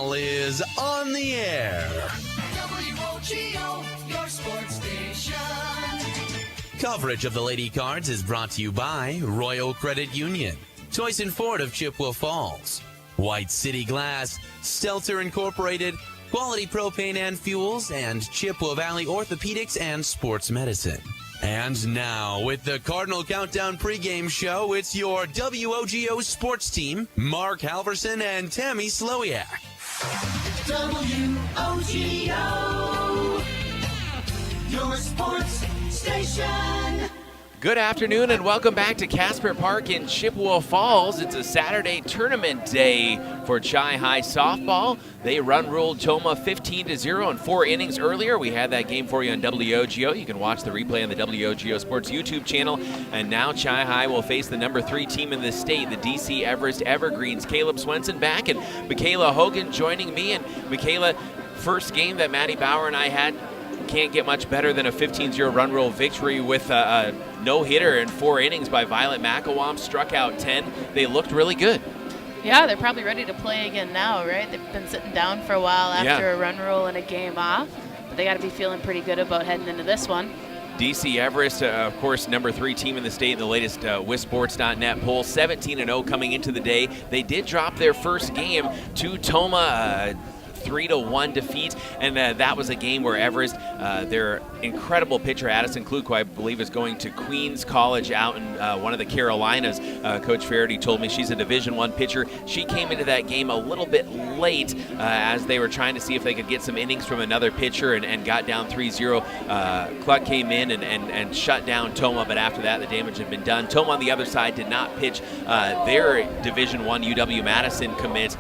ball is on the air. WOGO, your sports station. Coverage of the Lady Cards is brought to you by Royal Credit Union, Toys and Ford of Chippewa Falls, White City Glass, Stelter Incorporated, Quality Propane and Fuels, and Chippewa Valley Orthopedics and Sports Medicine. And now, with the Cardinal Countdown pregame show, it's your WOGO sports team, Mark Halverson and Tammy Slowiak. WOGO, your sports station. Good afternoon and welcome back to Casper Park in Chippewa Falls. It's a Saturday tournament day for Chi High softball. They run-ruled Tomah 15-0 in 4 innings earlier. We had that game for you on WOGO. You can watch the replay on the WOGO Sports YouTube channel. And now Chi High will face the number 3 team in the state, the DC Everest Evergreens. Caleb Swenson back and Michaela Hogan joining me. And Michaela, first game that Maddie Bauer and I had, can't get much better than a 15-0 run rule victory with a no-hitter in 4 innings by Violet McElwam. Struck out 10. They looked really good. Yeah, they're probably ready to play again now, right? They've been sitting down for a while after a run rule and a game off. But they got to be feeling pretty good about heading into this one. DC Everest, of course, number 3 team in the state in the latest WISports.net poll, 17-0 coming into the day. They did drop their first game to Tomah, 3-1 defeat, and that was a game where Everest, their incredible pitcher Addison Kluk, who I believe is going to Queens College out in one of the Carolinas. Coach Faraday told me she's a Division I pitcher. She came into that game a little bit late as they were trying to see if they could get some innings from another pitcher and got down 3-0. Kluk came in and shut down Tomah, but after that the damage had been done. Tomah on the other side did not pitch their Division I UW-Madison commit.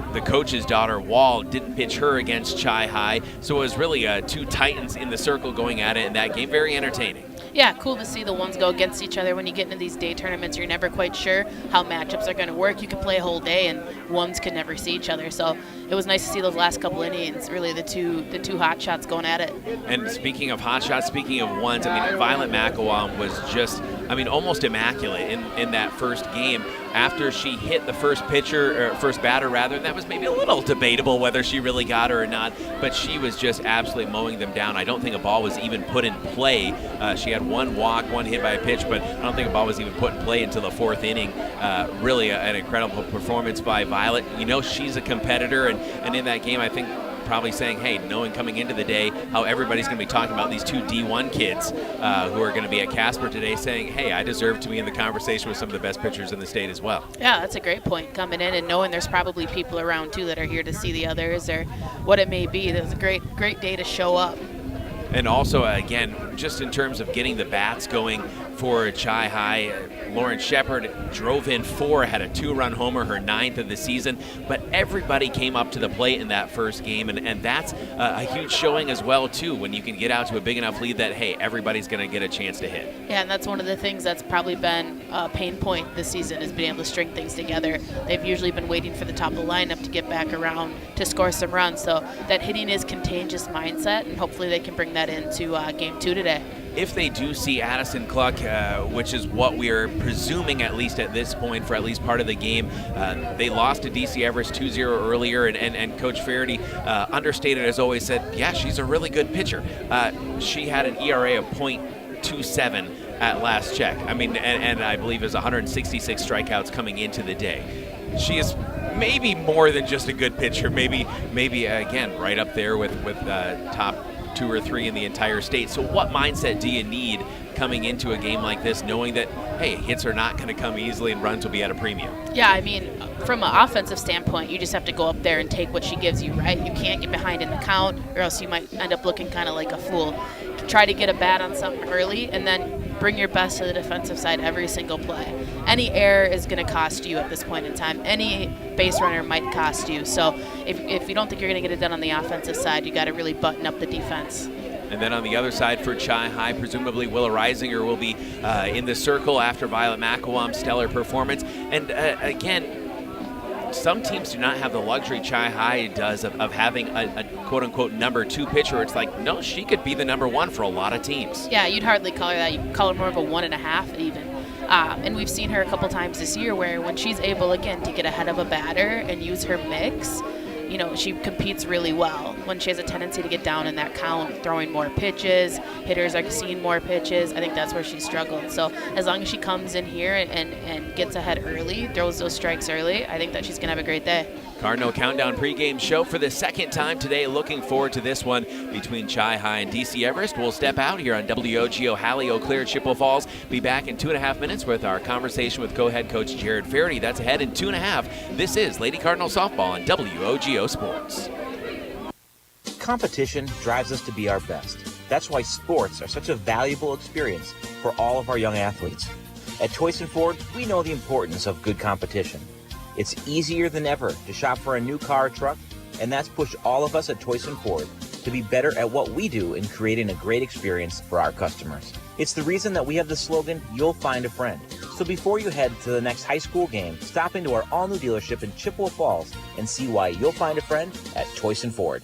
The coach's daughter, Wall, didn't pitch her against Chi High, so it was really 2 Titans in the circle going at it in that game. Very entertaining. Yeah, cool to see the ones go against each other. When you get into these day tournaments, you're never quite sure how matchups are going to work. You can play a whole day, and ones can never see each other. So it was nice to see those last couple innings, really the two hot shots going at it. And speaking of hot shots, speaking of ones, I mean, Violet McElwam was just, almost immaculate in that first game. After she hit the first batter, and that was maybe a little debatable whether she really got her or not, but she was just absolutely mowing them down. I don't think a ball was even put in play. She had 1 walk, 1 hit by a pitch, but I don't think a ball was even put in play until the 4th inning. Really an incredible performance by Violet. You know she's a competitor, and in that game, I think probably saying, hey, knowing coming into the day how everybody's going to be talking about these 2 D1 kids who are going to be at Casper today, saying, hey, I deserve to be in the conversation with some of the best pitchers in the state as well. Yeah, that's a great point, coming in and knowing there's probably people around too that are here to see the others or what it may be. That was a great day to show up. And also, again, just in terms of getting the bats going for Chi High, Lauren Shepard drove in 4, had a 2-run homer, her 9th of the season. But everybody came up to the plate in that first game, and that's a huge showing as well, too, when you can get out to a big enough lead that, hey, everybody's going to get a chance to hit. Yeah, and that's one of the things that's probably been a pain point this season is being able to string things together. They've usually been waiting for the top of the lineup to get back around to score some runs. So that hitting is contagious mindset, and hopefully they can bring that into Game 2 today. If they do see Addison Kluk, which is what we are presuming at least at this point for at least part of the game, they lost to DC Everest 2-0 earlier, and Coach Faraday, understated as always, said, yeah, she's a really good pitcher. She had an ERA of .27 at last check. And I believe is 166 strikeouts coming into the day. She is maybe more than just a good pitcher, maybe again, right up there with top 2 or 3 in the entire state. So what mindset do you need coming into a game like this, knowing that, hey, hits are not going to come easily and runs will be at a premium? Yeah, from an offensive standpoint, you just have to go up there and take what she gives you, right? You can't get behind in the count, or else you might end up looking kind of like a fool. Try to get a bat on something early, and then bring your best to the defensive side every single play. Any error is going to cost you at this point in time. Any base runner might cost you. So if you don't think you're going to get it done on the offensive side, you got to really button up the defense. And then on the other side for Chi High, presumably Willa Reisinger will be in the circle after Violet McElwam's stellar performance. And again, some teams do not have the luxury Chi High does of having a quote-unquote number 2 pitcher. It's like, no, she could be the number 1 for a lot of teams. Yeah, you'd hardly call her that. You'd call her more of a 1.5 even. And we've seen her a couple times this year where when she's able, again, to get ahead of a batter and use her mix, she competes really well when she has a tendency to get down in that count, throwing more pitches. Hitters are seeing more pitches. I think that's where she struggled. So as long as she comes in here and gets ahead early, throws those strikes early, I think that she's going to have a great day. Cardinal Countdown pregame show for the second time today. Looking forward to this one between Chi High and DC Everest. We'll step out here on WOGO Hallie Eau Claire, Chippewa Falls. Be back in 2.5 minutes with our conversation with co-head coach Jared Faraday. That's ahead in 2.5. This is Lady Cardinal Softball on WOGO Sports. Competition drives us to be our best. That's why sports are such a valuable experience for all of our young athletes. At Choice and Ford, we know the importance of good competition. It's easier than ever to shop for a new car or truck, and that's pushed all of us at Choice and Ford to be better at what we do in creating a great experience for our customers. It's the reason that we have the slogan, "You'll find a friend." So before you head to the next high school game, stop into our all-new dealership in Chippewa Falls and see why you'll find a friend at Choice and Ford.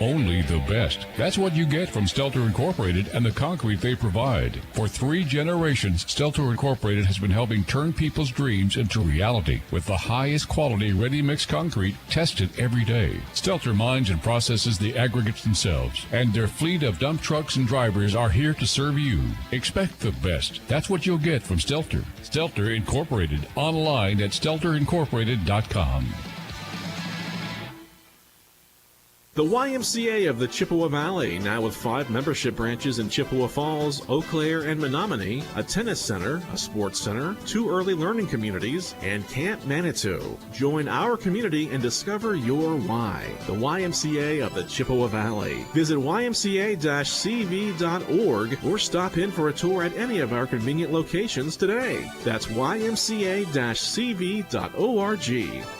Only the best. That's what you get from Stelter Incorporated and the concrete they provide. For 3 generations, Stelter Incorporated has been helping turn people's dreams into reality with the highest quality ready-mix concrete tested every day. Stelter mines and processes the aggregates themselves, and their fleet of dump trucks and drivers are here to serve you. Expect the best. That's what you'll get from Stelter. Stelter Incorporated, online at stelterincorporated.com. The YMCA of the Chippewa Valley, now with 5 membership branches in Chippewa Falls, Eau Claire, and Menominee, a tennis center, a sports center, 2 early learning communities, and Camp Manitou. Join our community and discover your why. The YMCA of the Chippewa Valley. Visit ymca-cv.org or stop in for a tour at any of our convenient locations today. That's ymca-cv.org.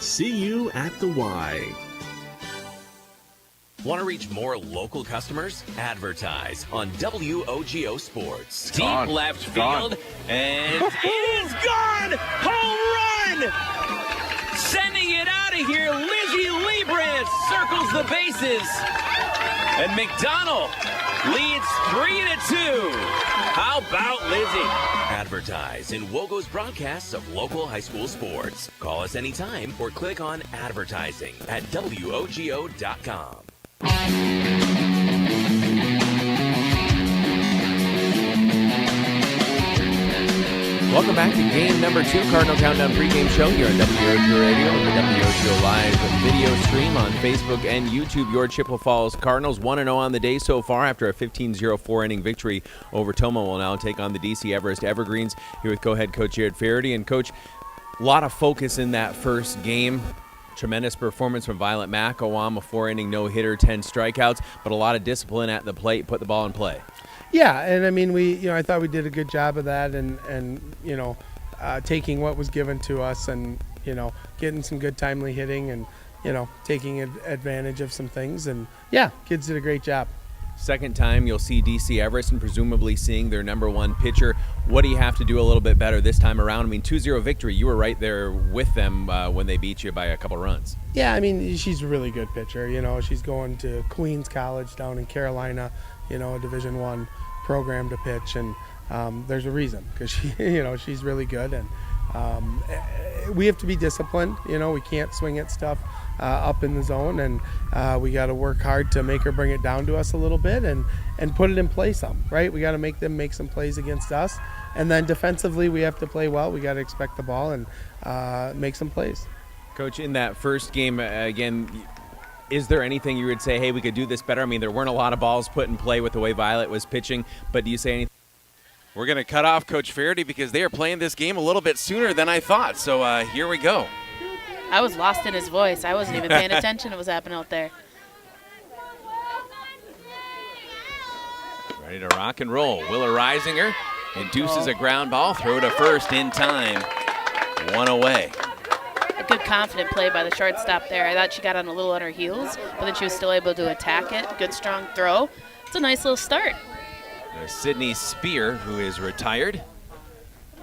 See you at the Y. Want to reach more local customers? Advertise on WOGO Sports. Gone. Deep left Gone. field, and it is gone! Home run! Sending it out of here, Lizzie Liebrandt circles the bases. And McDonald leads 3-2. How about Lizzie? Advertise in WOGO's broadcasts of local high school sports. Call us anytime or click on advertising at WOGO.com. Welcome back to game number 2, Cardinal Countdown pregame show here on WOGO Radio and the WOGO Live video stream on Facebook and YouTube. Your Chippewa Falls Cardinals 1-0 on the day so far after a 15-0 inning victory over Toma. Will now take on the DC Everest Evergreens here with co-head coach Jared Faraday. And coach, a lot of focus in that first game. Tremendous performance from Violet McElwain, a 4-inning no-hitter, 10 strikeouts, but a lot of discipline at the plate, put the ball in play. Yeah, and I mean, I thought we did a good job of that, and taking what was given to us, and getting some good timely hitting, and taking advantage of some things, and yeah, kids did a great job. Second time you'll see DC Everest and presumably seeing their number 1 pitcher. What do you have to do a little bit better this time around? I mean, 2-0 victory. You were right there with them when they beat you by a couple runs. Yeah, I mean, she's a really good pitcher. She's going to Queens College down in Carolina, a Division I program to pitch, and there's a reason, because she's really good, and we have to be disciplined. We can't swing at stuff up in the zone, and we got to work hard to make her bring it down to us a little bit and put it in play some, right? We got to make them make some plays against us, and then defensively we have to play well. We got to expect the ball and make some plays. Coach, in that first game, again, is there anything you would say, hey, we could do this better? I mean, there weren't a lot of balls put in play with the way Violet was pitching, but do you say anything? We're going to cut off Coach Faraday because they are playing this game a little bit sooner than I thought, so here we go. I was lost in his voice. I wasn't even paying attention to what was happening out there. Ready to rock and roll. Willa Reisinger induces a ground ball. Throw to first in time. 1 away. A good confident play by the shortstop there. I thought she got on a little on her heels, but then she was still able to attack it. Good strong throw. It's a nice little start. There's Sydney Spear, who is retired.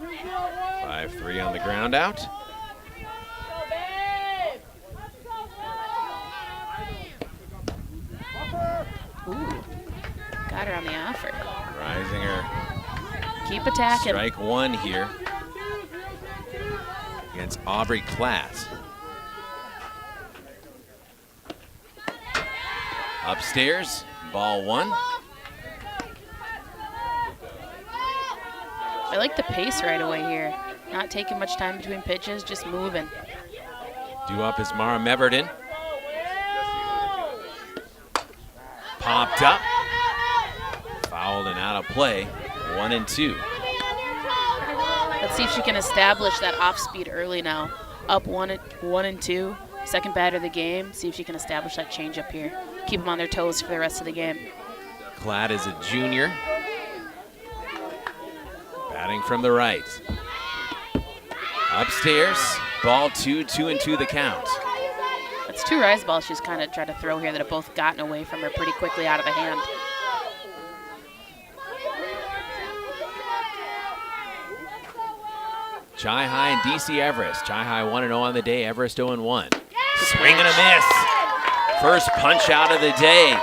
5-3 on the ground out. Ooh, got her on the offer. Reisinger. Keep attacking. Strike 1 here against Aubrey Klass. Upstairs, ball one. I like the pace right away here. Not taking much time between pitches, just moving. Due up is Mara Meverton. Popped up. Fouled and out of play. 1-2. Let's see if she can establish that off speed early now. Up 1-2. Second batter of the game. See if she can establish that change up here. Keep them on their toes for the rest of the game. Klatt is a junior. Batting from the right. Upstairs, ball 2, 2-2 the count. That's 2 rise balls she's kind of tried to throw here that have both gotten away from her pretty quickly out of the hand. Chi High and DC Everest. Chi High 1-0 on the day, Everest 0-1. Swing and a miss. First punch out of the day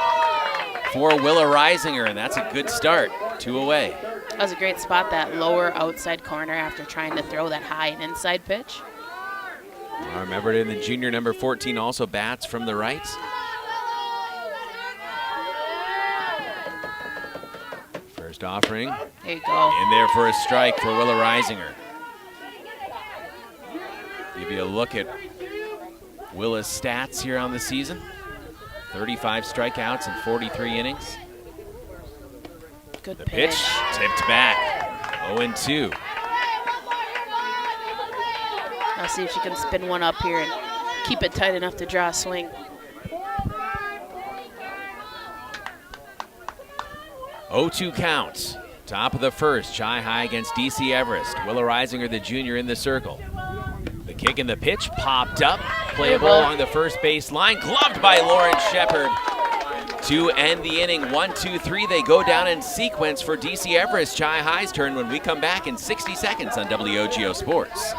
for Willa Reisinger, and that's a good start. 2 away. That was a great spot, that lower outside corner after trying to throw that high and inside pitch. Mara Meverton, the junior, number 14, also bats from the right. First offering. There you go. In there for a strike for Willa Reisinger. Give you a look at Willa's stats here on the season. 35 strikeouts in 43 innings. Good The pitch tipped back. 0-2. I'll see if she can spin one up here and keep it tight enough to draw a swing. 0-2 count. Top of the first. Chi High against DC Everest. Willa Reisinger, the junior, in the circle. The kick and the pitch popped up. Playable along the first base line. Gloved by Lauren Shepard to end the inning. 1-2-3. They go down in sequence for DC Everest. Chi High's turn when we come back in 60 seconds on WOGO Sports.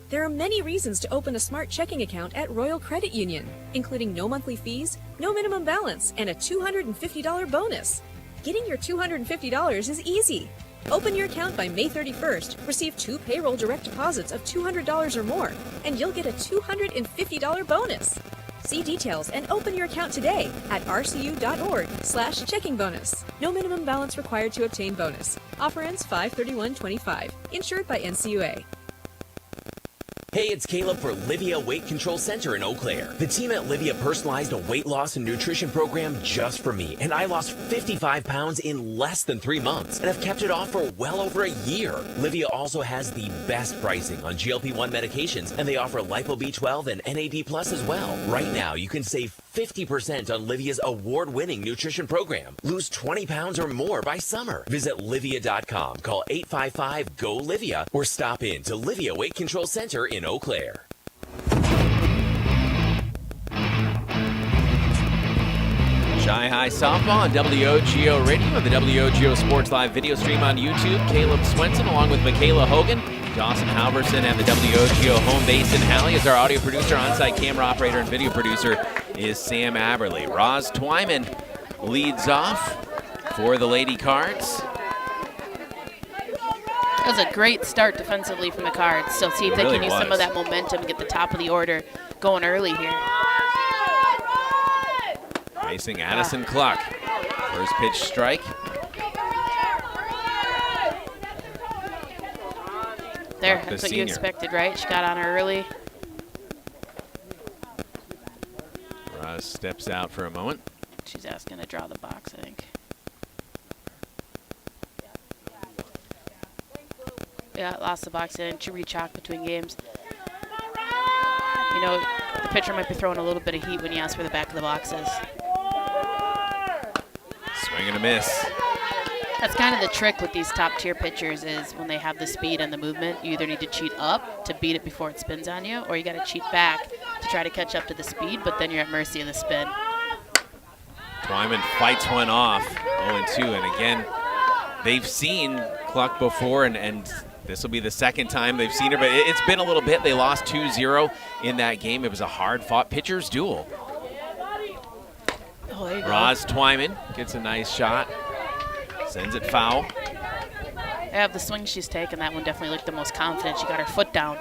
There are many reasons to open a smart checking account at Royal Credit Union, including no monthly fees, no minimum balance, and a $250 bonus. Getting your $250 is easy. Open your account by May 31st, receive 2 payroll direct deposits of $200 or more, and you'll get a $250 bonus. See details and open your account today at rcu.org/checking bonus. No minimum balance required to obtain bonus. Offer ends 5/31/25. Insured by NCUA. Hey, it's Caleb for Livia Weight Control Center in Eau Claire. The team at Livia personalized a weight loss and nutrition program just for me, and I lost 55 pounds in less than 3 months and have kept it off for well over a year. Livia also has the best pricing on GLP-1 medications, and they offer Lipo B12 and NAD Plus as well. Right now, you can save 50% on Livia's award-winning nutrition program. Lose 20 pounds or more by summer. Visit Livia.com, call 855-GO-LIVIA, or stop in to Livia Weight Control Center in Eau Claire. Chi High softball on WOGO Radio and the WOGO Sports Live video stream on YouTube. Caleb Swenson along with Michaela Hogan, Dawson Halverson, and the WOGO home base in Halley is our audio producer, on-site camera operator, and video producer is Sam Aberley. Roz Twyman leads off for the Lady Cards. That was a great start defensively from the Cards. So see if they can use some of that momentum and get the top of the order going early here. Facing Addison Cluck. First pitch strike. There, that's what you expected, right? She got on her early. Roz steps out for a moment. She's asking to draw the box, I think. Yeah, lost the box in. She re-chalked between games. You know, the pitcher might be throwing a little bit of heat when you ask where the back of the box is. Swing and a miss. That's kind of the trick with these top-tier pitchers is when they have the speed and the movement, you either need to cheat up to beat it before it spins on you, or you got to cheat back to try to catch up to the speed, but then you're at mercy of the spin. Twyman fights one off, 0-2, and again, they've seen Cluck before, and this will be the second time they've seen her, but it's been a little bit. They lost 2-0 in that game. It was a hard-fought pitcher's duel. Oh, there you go. Roz Twyman gets a nice shot, sends it foul. Yeah, the swing she's taken, that one definitely looked the most confident. She got her foot down.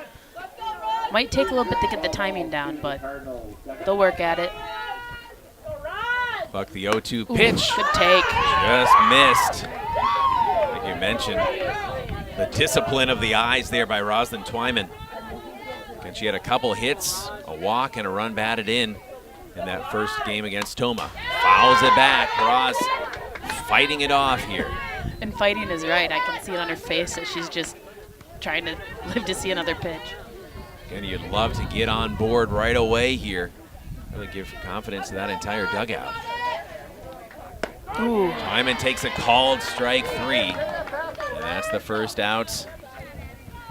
Might take a little bit to get the timing down, but they'll work at it. Buck the 0-2 pitch. Good take. Just missed. Like you mentioned, the discipline of the eyes there by Roslyn Twyman. And she had a couple hits, a walk, and a run batted in that first game against Toma. Fouls it back. Ross fighting it off here. And fighting is right. I can see it on her face that she's just trying to live to see another pitch. And you'd love to get on board right away here. Really give confidence to that entire dugout. Ooh. Twyman takes a called strike 3. And that's the first out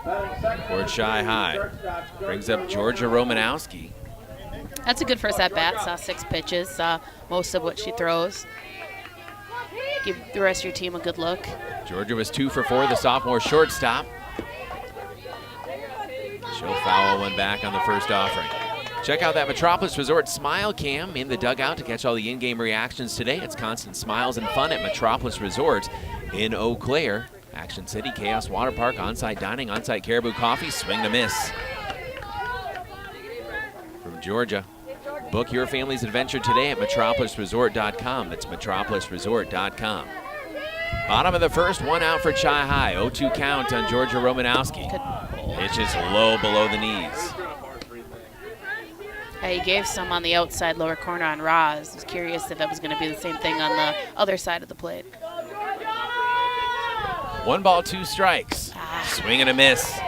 for Chi High. Brings up Georgia Romanowski. That's a good first at-bat. Saw 6 pitches, saw most of what she throws. Give the rest of your team a good look. Georgia was 2 for 4, the sophomore shortstop. She'll foul one back on the first offering. Check out that Metropolis Resort Smile Cam in the dugout to catch all the in-game reactions today. It's constant smiles and fun at Metropolis Resort in Eau Claire. Action City, Chaos Water Park, on-site dining, on-site Caribou Coffee, swing to miss. From Georgia, book your family's adventure today at metropolisresort.com. That's metropolisresort.com. Bottom of the first, 1 out for Chi High. 0-2 count on Georgia Romanowski. Pitch is low below the knees. He gave some on the outside lower corner on Roz. I was curious if that was going to be the same thing on the other side of the plate. 1 ball, 2 strikes. Swing and a miss.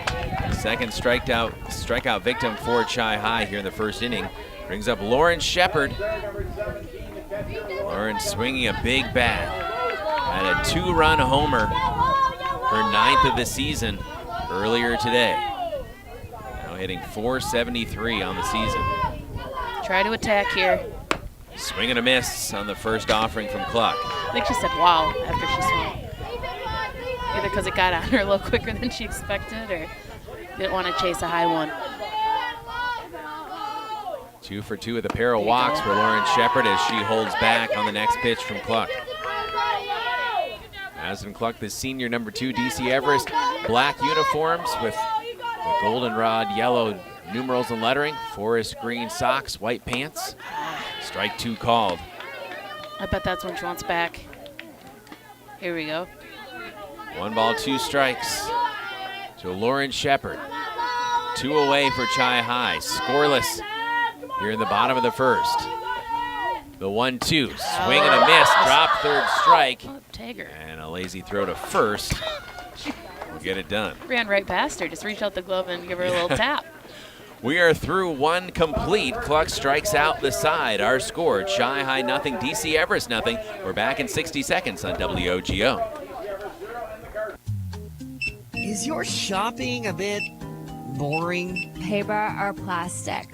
Second strikeout victim for Chi High here in the first inning. Brings up Lauren Shepard. Lauren swinging a big bat. Had a 2-run homer, her 9th of the season earlier today. Now hitting .473 on the season. Try to attack here. Swing and a miss on the first offering from Cluck. I think she said wow after she swung. Either because it got on her a little quicker than she expected or didn't want to chase a high one. 2 for 2 with a pair of walks for Lauren Shepard as she holds back on the next pitch from Cluck. Madison Cluck, the senior number 2, DC Everest, black uniforms with the goldenrod yellow numerals and lettering, forest green socks, white pants. Strike 2 called. I bet that's when she wants back. Here we go. 1 ball, 2 strikes to Lauren Shepard. 2 away for Chi High. Scoreless here in the bottom of the first. The 1-2, swing and a miss, drop third strike. And a lazy throw to first will get it done. Ran right past her, just reach out the glove and give her a little tap. We are through 1 complete. Cluck strikes out the side. Our score, Chi High nothing, DC Everest nothing. We're back in 60 seconds on WOGO. Is your shopping a bit boring? Paper or plastic?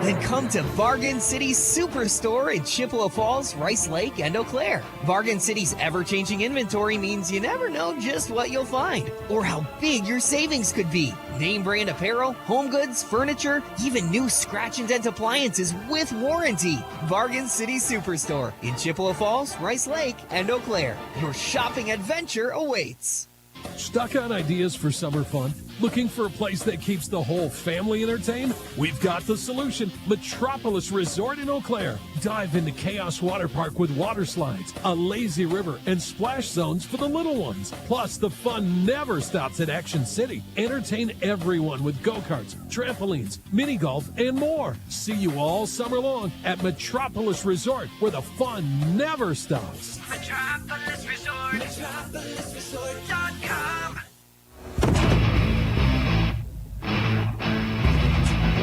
Then come to Bargain City Superstore in Chippewa Falls, Rice Lake, and Eau Claire. Bargain City's ever-changing inventory means you never know just what you'll find or how big your savings could be. Name brand apparel, home goods, furniture, even new scratch and dent appliances with warranty. Bargain City Superstore in Chippewa Falls, Rice Lake, and Eau Claire. Your shopping adventure awaits. Stuck on ideas for summer fun? Looking for a place that keeps the whole family entertained? We've got the solution. Metropolis Resort in Eau Claire. Dive into Chaos Water Park with water slides, a lazy river, and splash zones for the little ones. Plus, the fun never stops at Action City. Entertain everyone with go-karts, trampolines, mini golf, and more. See you all summer long at Metropolis Resort, where the fun never stops. Metropolis Resort. MetropolisResort.com.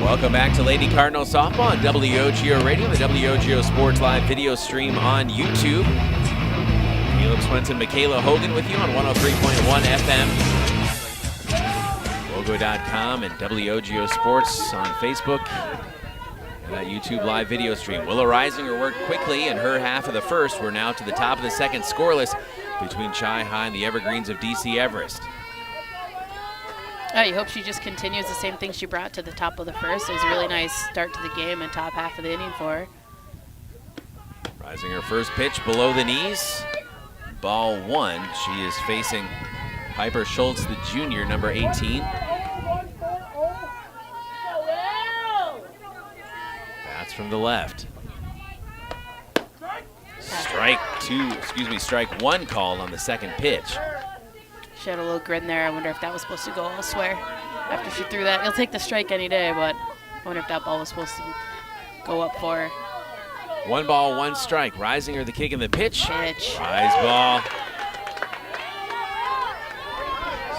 Welcome back to Lady Cardinals Softball on WOGO Radio, the WOGO Sports Live video stream on YouTube. Caleb Swenson, Michaela Hogan with you on 103.1 FM. WOGO.com and WOGO Sports on Facebook. And that YouTube live video stream. Willa Reisinger worked quickly in her half of the first. We're now to the top of the second, scoreless between Chi High and the Evergreens of DC Everest. I hope she just continues the same thing she brought to the top of the first. It was a really nice start to the game and top half of the inning for her. Reisinger first pitch below the knees. Ball 1. She is facing Piper Schultz, the junior, number 18. Bats from the left. Strike one called on the second pitch. She had a little grin there. I wonder if that was supposed to go elsewhere after she threw that. He'll take the strike any day, but I wonder if that ball was supposed to go up for her. 1 ball, 1 strike. Reisinger the kick and the pitch. Rise ball.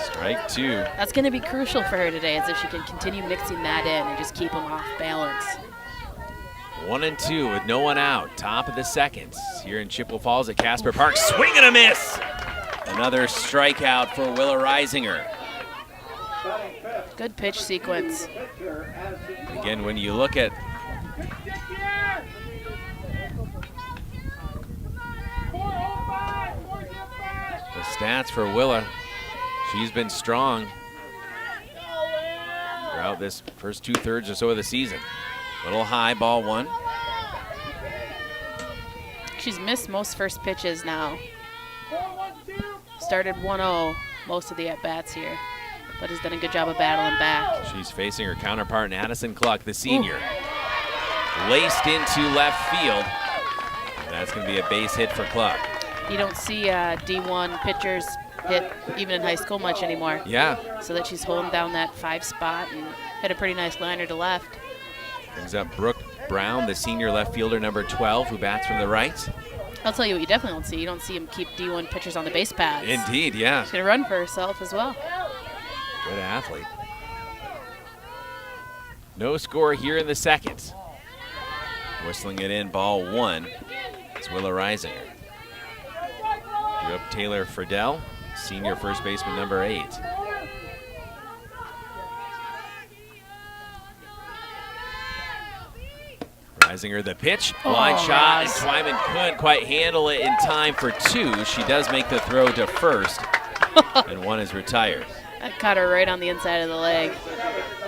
Strike 2. That's going to be crucial for her today, as if she can continue mixing that in and just keep them off balance. 1-2 with no one out. Top of the second here in Chippewa Falls at Casper Park. Swing and a miss. Another strikeout for Willa Reisinger. Good pitch sequence. Again, when you look at the stats for Willa, she's been strong throughout this first 2/3 or so of the season. Little high, ball 1. She's missed most first pitches now. Started 1-0 most of the at-bats here, but has done a good job of battling back. She's facing her counterpart, Addison Cluck, the senior. Laced into left field. That's going to be a base hit for Cluck. You don't see D1 pitchers hit even in high school much anymore. Yeah. So that she's holding down that 5 spot and hit a pretty nice liner to left. Brings up Brooke Brown, the senior left fielder, number 12, who bats from the right. I'll tell you what you definitely don't see. You don't see him keep D1 pitchers on the base paths. Indeed, yeah. She's going to run for herself as well. Good athlete. No score here in the second. Whistling it in, ball 1. It's Willa Reisinger. Drew up Taylor Friedel, senior first baseman, number 8. Reisinger the pitch, line shot, and Twyman couldn't quite handle it in time for 2. She does make the throw to first, and 1 is retired. That caught her right on the inside of the leg.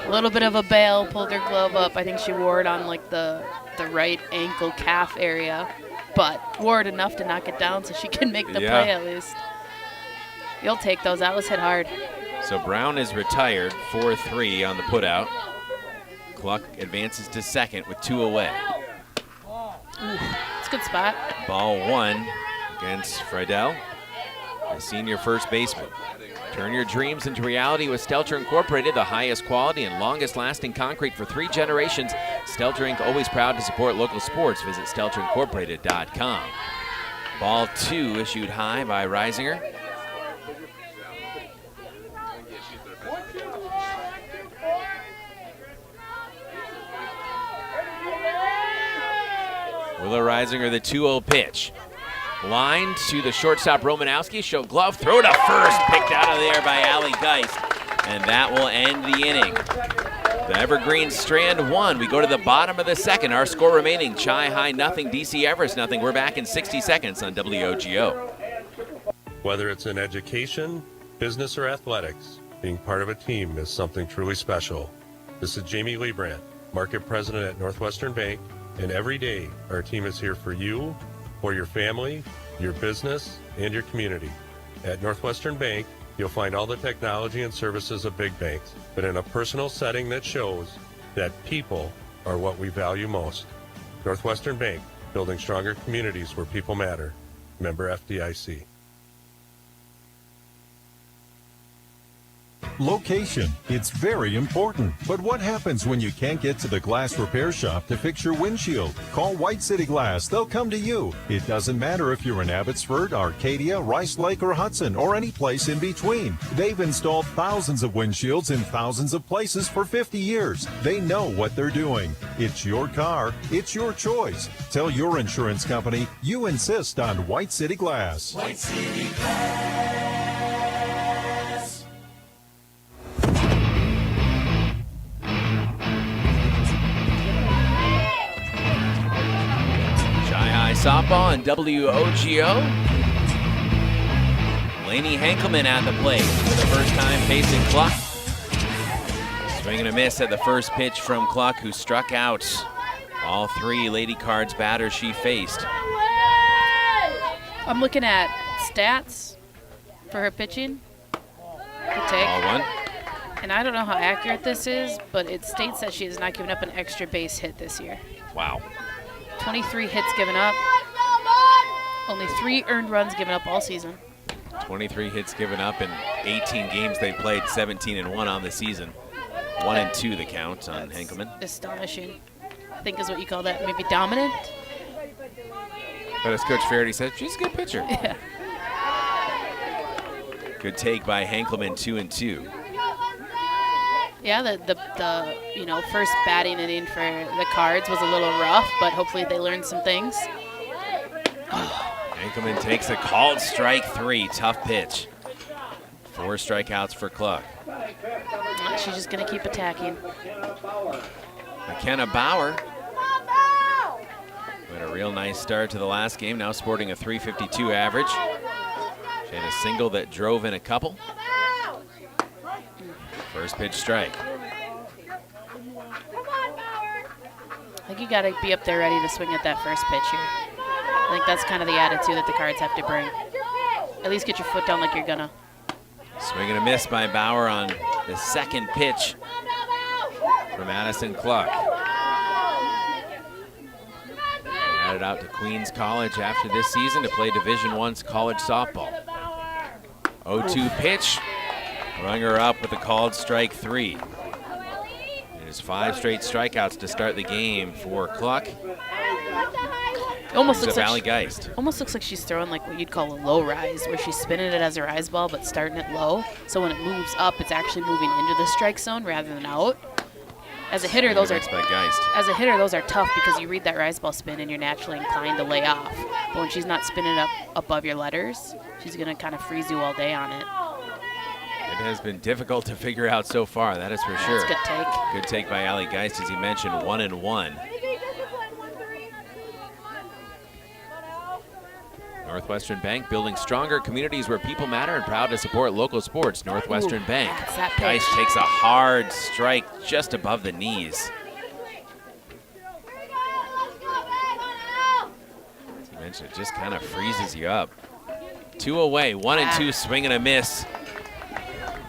A little bit of a bail, pulled her glove up. I think she wore it on like the right ankle calf area, but wore it enough to knock it down so she can make the play at least. You'll take those. That was hit hard. So Brown is retired, 4-3 on the putout. Cluck advances to second with 2 away. It's a good spot. Ball 1 against Friedel, the senior first baseman. Turn your dreams into reality with Stelter Incorporated, the highest quality and longest lasting concrete for 3 generations. Stelter Inc. always proud to support local sports. Visit StelterIncorporated.com. Ball 2 issued high by Reisinger. Willa Reisinger, the 2-0 pitch. Line to the shortstop, Romanowski. Show glove, throw to first. Picked out of there by Allie Geist. And that will end the inning. The Evergreen Strand 1. We go to the bottom of the second. Our score remaining, Chi High nothing, DC Everest nothing. We're back in 60 seconds on WOGO. Whether it's in education, business, or athletics, being part of a team is something truly special. This is Jamie Liebrandt, Market President at Northwestern Bank. And every day, our team is here for you, for your family, your business, and your community. At Northwestern Bank, you'll find all the technology and services of big banks, but in a personal setting that shows that people are what we value most. Northwestern Bank, building stronger communities where people matter. Member FDIC. Location. It's very important. But what happens when you can't get to the glass repair shop to fix your windshield? Call White City Glass. They'll come to you. It doesn't matter if you're in Abbotsford, Arcadia, Rice Lake, or Hudson, or any place in between. They've installed thousands of windshields in thousands of places for 50 years. They know what they're doing. It's your car. It's your choice. Tell your insurance company you insist on White City Glass. White City Glass. Softball and WOGO. Lainey Henkelman at the plate for the first time facing Cluck. Swing and a miss at the first pitch from Cluck, who struck out all 3 Lady Cards batters she faced. I'm looking at stats for her pitching. Good take. Ball 1. And I don't know how accurate this is, but it states that she has not given up an extra base hit this year. Wow. 23 hits given up. Only 3 earned runs given up all season. 23 hits given up in 18 games they played, 17-1 on the season. 1-2 the count on Henkelman. Astonishing. I think is what you call that, maybe dominant? But as Coach Faraday said, she's a good pitcher. Yeah. Good take by Henkelman, 2-2. Yeah, the first batting inning for the Cards was a little rough, but hopefully they learned some things. Henkelman takes a called strike 3, tough pitch. 4 strikeouts for Cluck. She's just gonna keep attacking. McKenna Bauer had a real nice start to the last game, now sporting a .352 average. She had a single that drove in a couple. First pitch strike. I think you got to be up there ready to swing at that first pitch here. I think that's kind of the attitude that the Cards have to bring. At least get your foot down like you're gonna. Swing and a miss by Bauer on the second pitch from Addison Cluck. Headed out to Queens College after this season to play Division I's college softball. 0-2 pitch. Rung her up with a called strike 3. It is 5 straight strikeouts to start the game for Cluck. Almost looks like she's throwing like what you'd call a low rise, where she's spinning it as a rise ball but starting it low. So when it moves up, it's actually moving into the strike zone rather than out. As a hitter, those are tough because you read that rise ball spin and you're naturally inclined to lay off. But when she's not spinning up above your letters, she's gonna kind of freeze you all day on it. It has been difficult to figure out so far, that is for sure. That's a good take. Good take by Allie Geist, as you mentioned, 1-1. Northwestern Bank, building stronger communities where people matter and proud to support local sports. Northwestern Bank. Geist takes a hard strike just above the knees. As you mentioned, it just kind of freezes you up. 2 away, 1-2 swing and a miss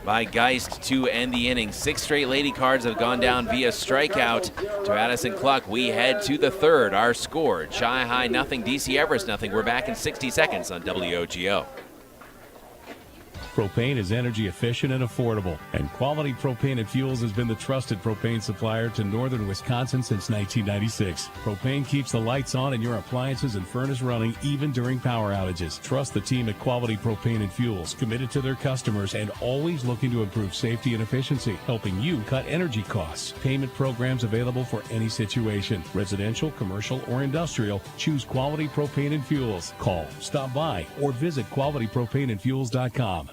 by Geist to end the inning. 6 straight Lady Cards have gone down via strikeout to Addison Cluck. We head to the third. Our score, Chi-High nothing, DC Everest nothing. We're back in 60 seconds on WOGO. Propane is energy efficient and affordable, and Quality Propane and Fuels has been the trusted propane supplier to northern Wisconsin since 1996. Propane keeps the lights on and your appliances and furnace running even during power outages. Trust the team at Quality Propane and Fuels, committed to their customers and always looking to improve safety and efficiency, helping you cut energy costs. Payment programs available for any situation, residential, commercial, or industrial. Choose Quality Propane and Fuels. Call, stop by, or visit qualitypropaneandfuels.com.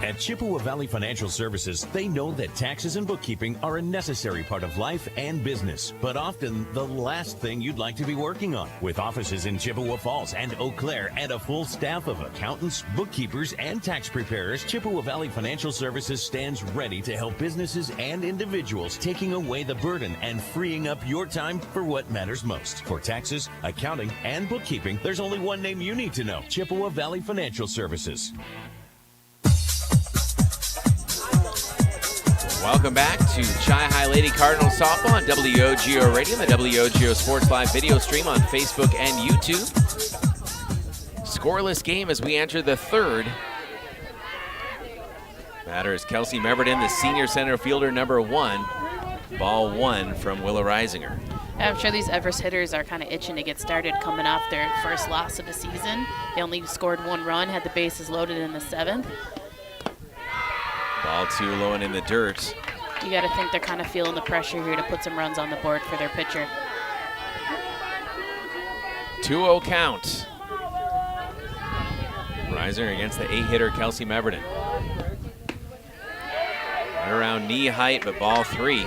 At Chippewa Valley Financial Services, they know that taxes and bookkeeping are a necessary part of life and business, but often the last thing you'd like to be working on. With offices in Chippewa Falls and Eau Claire and a full staff of accountants, bookkeepers, and tax preparers, Chippewa Valley Financial Services stands ready to help businesses and individuals, taking away the burden and freeing up your time for what matters most. For taxes, accounting, and bookkeeping, there's only one name you need to know: Chippewa Valley Financial Services. Welcome back to Chi-High Lady Cardinals softball on WOGO Radio and the WOGO Sports Live video stream on Facebook and YouTube. Scoreless game as we enter the third. Batter is Kelsey Meverton, the senior center fielder, number 1. Ball 1 from Willa Reisinger. I'm sure these Everest hitters are kind of itching to get started coming off their first loss of the season. They only scored 1 run, had the bases loaded in the 7th. Ball 2 low and in the dirt. You got to think they're kind of feeling the pressure here to put some runs on the board for their pitcher. 2-0 count. Reisinger against the 8-hitter Kelsey Meverton. Right around knee height, but ball 3.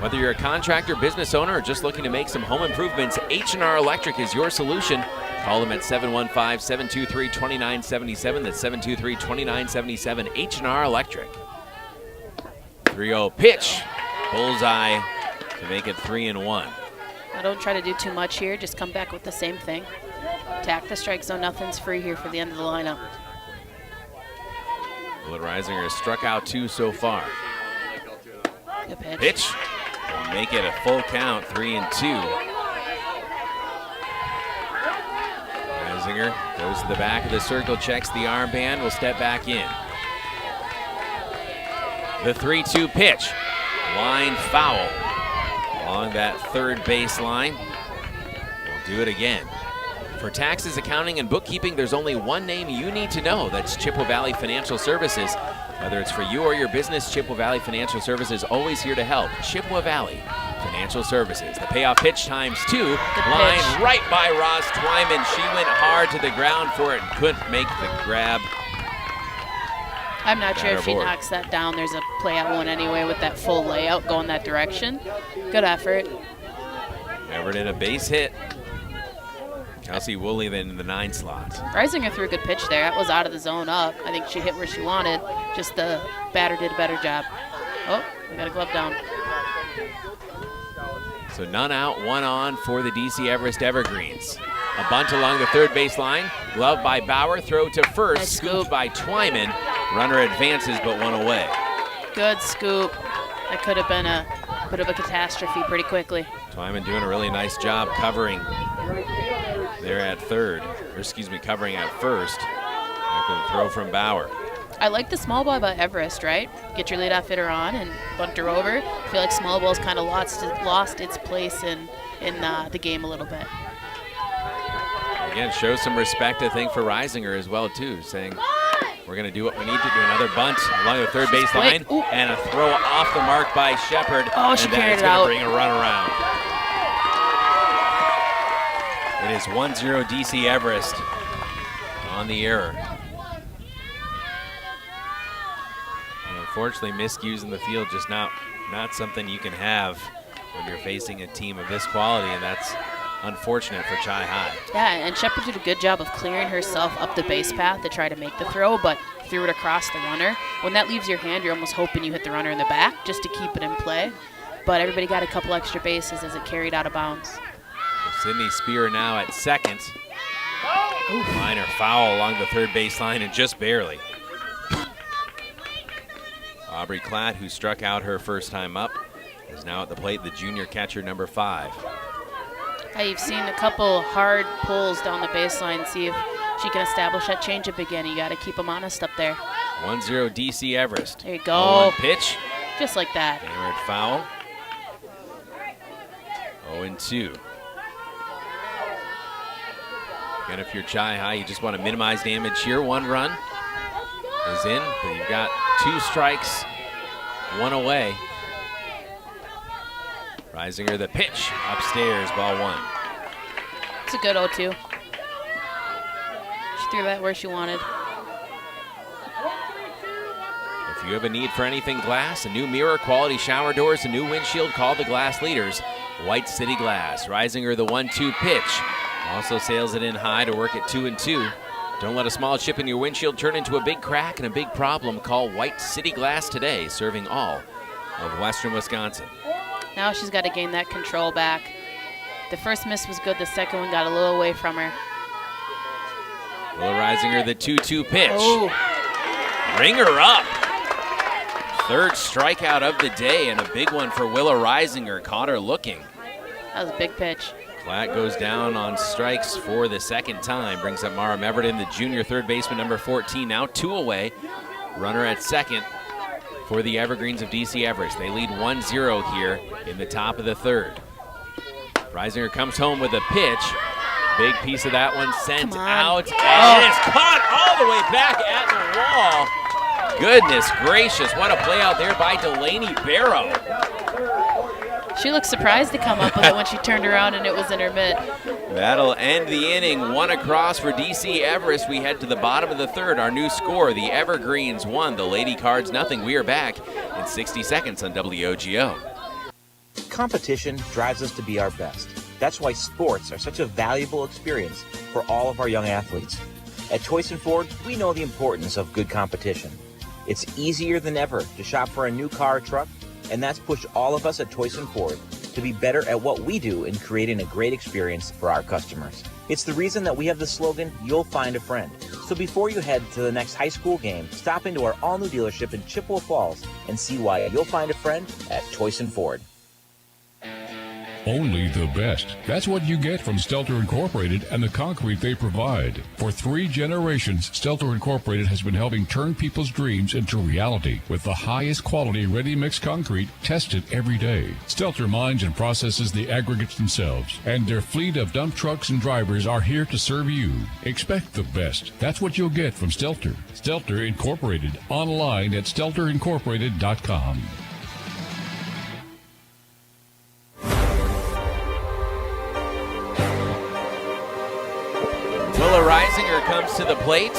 Whether you're a contractor, business owner, or just looking to make some home improvements, H&R Electric is your solution. Call them at 715-723-2977. That's 723-2977. H&R Electric. 3-0 pitch. Bullseye to make it 3-1. Now don't try to do too much here. Just come back with the same thing. Attack the strike zone. Nothing's free here for the end of the lineup. Willa Reisinger has struck out 2 so far. Good pitch. Pitch will make it a full count, 3-2. Reisinger goes to the back of the circle, checks the armband, will step back in. The 3-2 pitch. Line foul along that third baseline. We'll do it again. For taxes, accounting, and bookkeeping, there's only one name you need to know. That's Chippewa Valley Financial Services. Whether it's for you or your business, Chippewa Valley Financial Services always here to help. Chippewa Valley Financial Services. The payoff pitch times 2. Line right by Roz Twyman. She went hard to the ground for it and couldn't make the grab. I'm not sure if she knocks that down. There's a play at one anyway with that full layout going that direction. Good effort. Everett in a base hit. Kelsey Woolley then in the 9 slot. Reisinger threw a good pitch there. That was out of the zone up. I think she hit where she wanted. Just the batter did a better job. Oh, we got a glove down. So none out, 1 on for the DC Everest Evergreens. A bunt along the third baseline. Glove by Bauer, throw to first. Nice scooped by Twyman. Runner advances but 1 away. Good scoop. That could have been a bit of a catastrophe pretty quickly. Twyman doing a really nice job covering there at third. Or excuse me, covering at first after the throw from Bauer. I like the small ball by Everest, right? Get your leadoff hitter on and bunt her over. I feel like small ball's kind of lost its place in the game a little bit. Again, show some respect, I think, for Reisinger as well, too, saying we're going to do what we need to do. Another bunt along the third baseline, and a throw off the mark by Shepard. Oh, she carried it out. Bring a run around. It is 1-0 DC Everest on the error. And unfortunately, miscues in the field just not something you can have when you're facing a team of this quality, and that's unfortunate for Chi High. Yeah, and Shepard did a good job of clearing herself up the base path to try to make the throw, but threw it across the runner. When that leaves your hand, you're almost hoping you hit the runner in the back just to keep it in play. But everybody got a couple extra bases as it carried out of bounds. So Sydney Spear now at second. Minor foul along the third baseline and just barely. Aubrey Klatt, who struck out her first time up, is now at the plate, the junior catcher, number 5. You've seen a couple hard pulls down the baseline. See if she can establish that changeup again. You got to keep them honest up there. 1-0 DC Everest. There you go. 0-1 pitch. Just like that. Hammered foul. 0-2. Again, if you're Chi High, you just want to minimize damage here. 1 run is in, but you've got 2 strikes, 1 away. Reisinger, the pitch, upstairs, ball 1. It's a good 0-2. She threw that where she wanted. If you have a need for anything glass, a new mirror, quality shower doors, a new windshield, call the glass leaders, White City Glass. Reisinger, the 1-2 pitch. Also sails it in high to work at 2-2. Don't let a small chip in your windshield turn into a big crack and a big problem. Call White City Glass today, serving all of western Wisconsin. Now she's got to gain that control back. The first miss was good. The second one got a little away from her. Willa Reisinger, the 2-2 pitch. Oh. Ring her up. Third strikeout of the day, and a big one for Willa Reisinger. Caught her looking. That was a big pitch. Klatt goes down on strikes for the second time. Brings up Mara Meverton, the junior third baseman, number 14. Now 2 away. Runner at second for the Evergreens of DC Everest. They lead 1-0 here in the top of the third. Reisinger comes home with a pitch. Big piece of that one sent out. And it is caught all the way back at the wall. Goodness gracious, what a play out there by Delaney Barrow. She looked surprised to come up with it when she turned around and it was in her mitt. That'll end the inning. 1 across for DC Everest. We head to the bottom of the third. Our new score, the Evergreens 1, the Lady Cards nothing. We are back in 60 seconds on WOGO. Competition drives us to be our best. That's why sports are such a valuable experience for all of our young athletes. At Choice & Ford, we know the importance of good competition. It's easier than ever to shop for a new car or truck, and that's pushed all of us at Choice & Ford to be better at what we do in creating a great experience for our customers. It's the reason that we have the slogan, "You'll find a friend." So before you head to the next high school game, stop into our all-new dealership in Chippewa Falls and see why you'll find a friend at Choice & Ford. Only the best. That's what you get from Stelter Incorporated and the concrete they provide. For 3 generations, Stelter Incorporated has been helping turn people's dreams into reality with the highest quality ready-mix concrete tested every day. Stelter mines and processes the aggregates themselves, and their fleet of dump trucks and drivers are here to serve you. Expect the best. That's what you'll get from Stelter. Stelter Incorporated, online at stelterincorporated.com. Willa Reisinger comes to the plate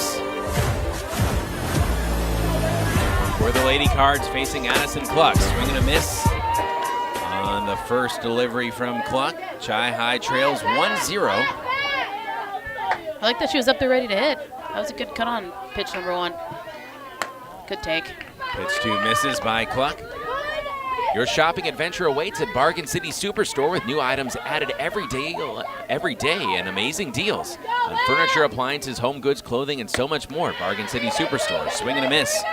for the Lady Cards, facing Addison Cluck. Swing and a miss on the first delivery from Cluck. Chi High trails 1-0. I like that she was up there ready to hit. That was a good cut on pitch number 1. Good take. Pitch 2 misses by Cluck. Your shopping adventure awaits at Bargain City Superstore with new items added every day and amazing deals on furniture, appliances, home goods, clothing, and so much more. Bargain City Superstore. Swing and a miss.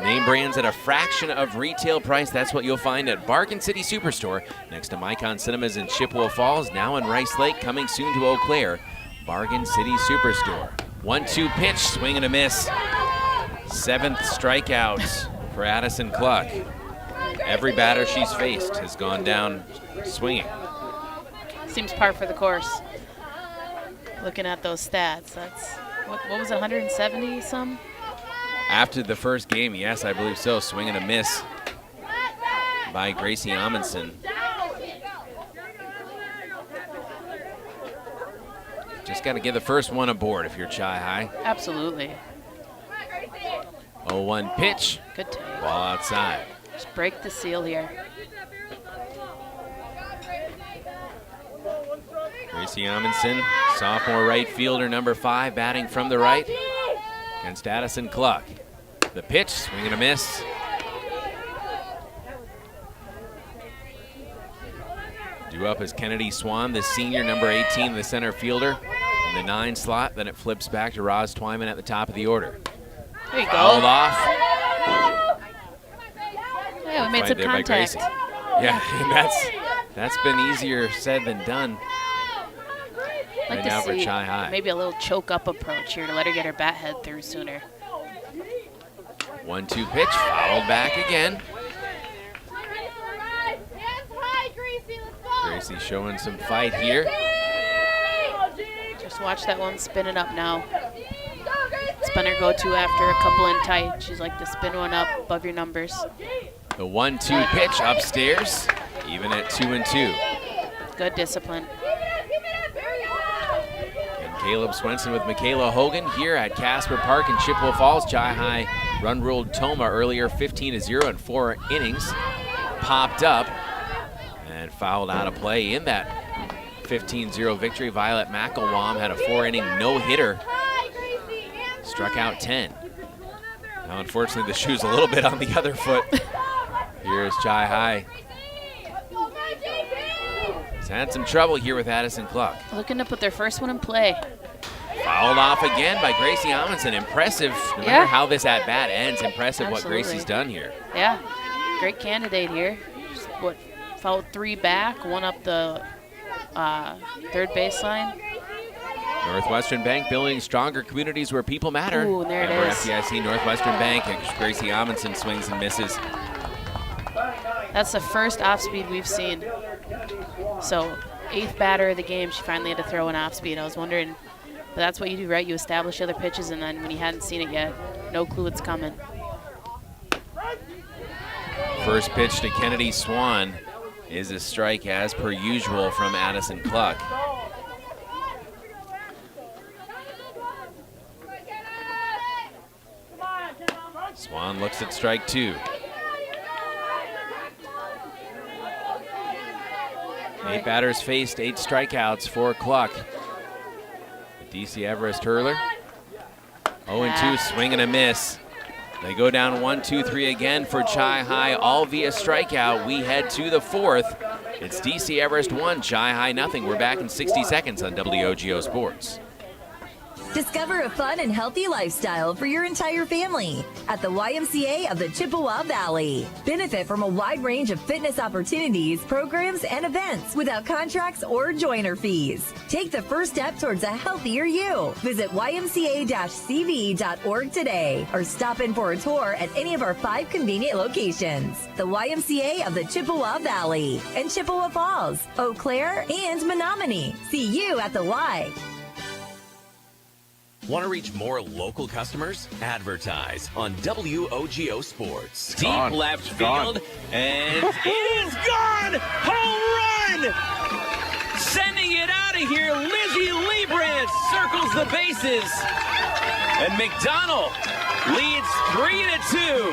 Name brands at a fraction of retail price. That's what you'll find at Bargain City Superstore next to Micon Cinemas in Chippewa Falls, now in Rice Lake, coming soon to Eau Claire. Bargain City Superstore. 1-2 pitch, swing and a miss. 7th strikeout for Addison Cluck. Every batter she's faced has gone down swinging. Seems par for the course. Looking at those stats, that's, what was it, 170 some? After the first game, yes, I believe so. Swing and a miss by Gracie Amundsen. Just got to get the first one aboard if you're Chi High. Absolutely. 0-1 pitch. Good take. Ball outside. Just break the seal here. Gracie Amundsen, sophomore right fielder, number 5, batting from the right against Addison Cluck. The pitch, swing and a miss. Due up is Kennedy Swan, the senior, number 18, the center fielder. In the 9 slot, then it flips back to Roz Twyman at the top of the order. There you go. Fouled off. Yeah, we made some contact. Yeah, and that's been easier said than done. I'd like to now for see Chi High. maybe a little choke up approach here to let her get her bat head through sooner. 1-2 pitch, fouled back again. Gracie showing some fight here. Just watch that one spin it up now. Spin her go-to after a couple in tight. She's like to spin one up above your numbers. The 1-2 pitch upstairs, even at 2-2. Good discipline. And Caleb Swenson with Michaela Hogan here at Casper Park in Chippewa Falls. Chi High run ruled Toma earlier, 15-0 in 4 innings. Popped up and fouled out of play in that 15-0 victory. Violet McElwam had a 4-inning no-hitter. Struck out 10. Now, unfortunately, the shoe's a little bit on the other foot. Here's Chi High. He's had some trouble here with Addison Cluck. Looking to put their first one in play. Fouled off again by Gracie Amundsen. Impressive, no matter how this at-bat ends, impressive Absolutely. what Gracie's done here. Yeah, great candidate here. Just, fouled 3 back, 1 up the third baseline. Northwestern Bank, building stronger communities where people matter. Ooh, there it Member is. FDIC, Northwestern Bank. Gracie Amundsen swings and misses. That's the first off-speed we've seen. So 8th batter of the game, she finally had to throw an off-speed. I was wondering, but that's what you do, right? You establish other pitches, and then when you hadn't seen it yet, no clue it's coming. First pitch to Kennedy Swan is a strike as per usual from Addison Cluck. Swan looks at strike 2. 8 batters faced, 8 strikeouts for Cluck. DC Everest hurler. 0-2, swing and a miss. They go down 1-2-3 again for Chi High, all via strikeout. We head to the 4th. It's DC Everest 1, Chi High nothing. We're back in 60 seconds on WOGO Sports. Discover a fun and healthy lifestyle for your entire family at the YMCA of the Chippewa Valley. Benefit from a wide range of fitness opportunities, programs, and events without contracts or joiner fees. Take the first step towards a healthier you. Visit ymca-cv.org today or stop in for a tour at any of our 5 convenient locations. The YMCA of the Chippewa Valley and Chippewa Falls, Eau Claire, and Menominee. See you at the Y. Want to reach more local customers? Advertise on WOGO Sports. Deep Gone. left Gone. field, and it is gone! Home run! Sending it out of here, Lizzie Leibrandt circles the bases. And McDonald leads 3-2.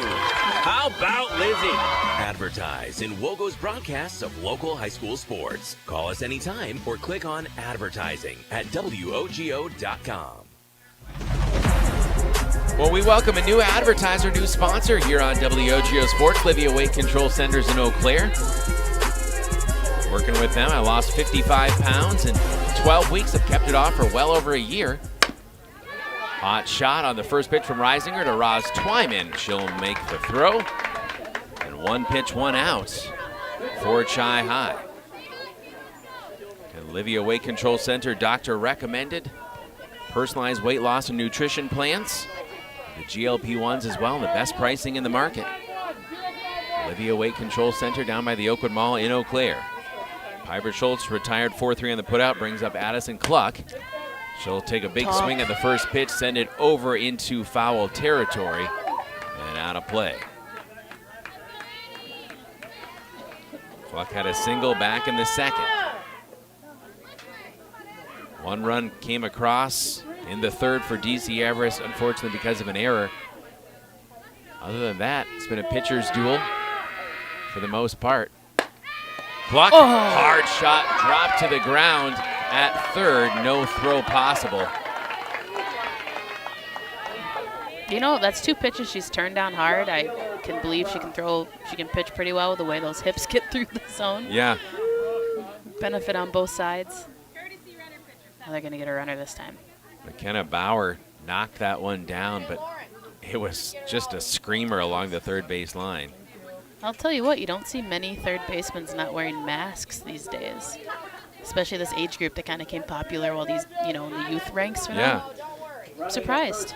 How about Lizzie? Advertise in WOGO's broadcasts of local high school sports. Call us anytime or click on advertising at WOGO.com. Well, we welcome a new advertiser, new sponsor here on WOGO Sports, Livia Weight Control Centers in Eau Claire. Working with them, I lost 55 pounds in 12 weeks. I've kept it off for well over a year. Hot shot on the first pitch from Reisinger to Roz Twyman. She'll make the throw. And 1 pitch, 1 out for Chi High. And Livia Weight Control Center, doctor recommended personalized weight loss and nutrition plans. The GLP-1s as well, and the best pricing in the market. Livia Weight Control Center down by the Oakwood Mall in Eau Claire. Piper Schultz retired 4-3 on the putout, brings up Addison Cluck. She'll take a big swing at the first pitch, send it over into foul territory, and out of play. Cluck had a single back in the second. 1 run came across in the third for DC Everest, unfortunately because of an error. Other than that, it's been a pitcher's duel for the most part. Cluck, hard shot, dropped to the ground at third, no throw possible. You know, that's 2 pitches she's turned down hard. I can believe she can pitch pretty well the way those hips get through the zone. Yeah. Benefit on both sides. Now they're going to get a runner this time. McKenna Bauer knocked that one down, but it was just a screamer along the third base line. I'll tell you what, you don't see many third basemen not wearing masks these days. Especially this age group that kind of came popular while these, in the youth ranks are now. I'm surprised.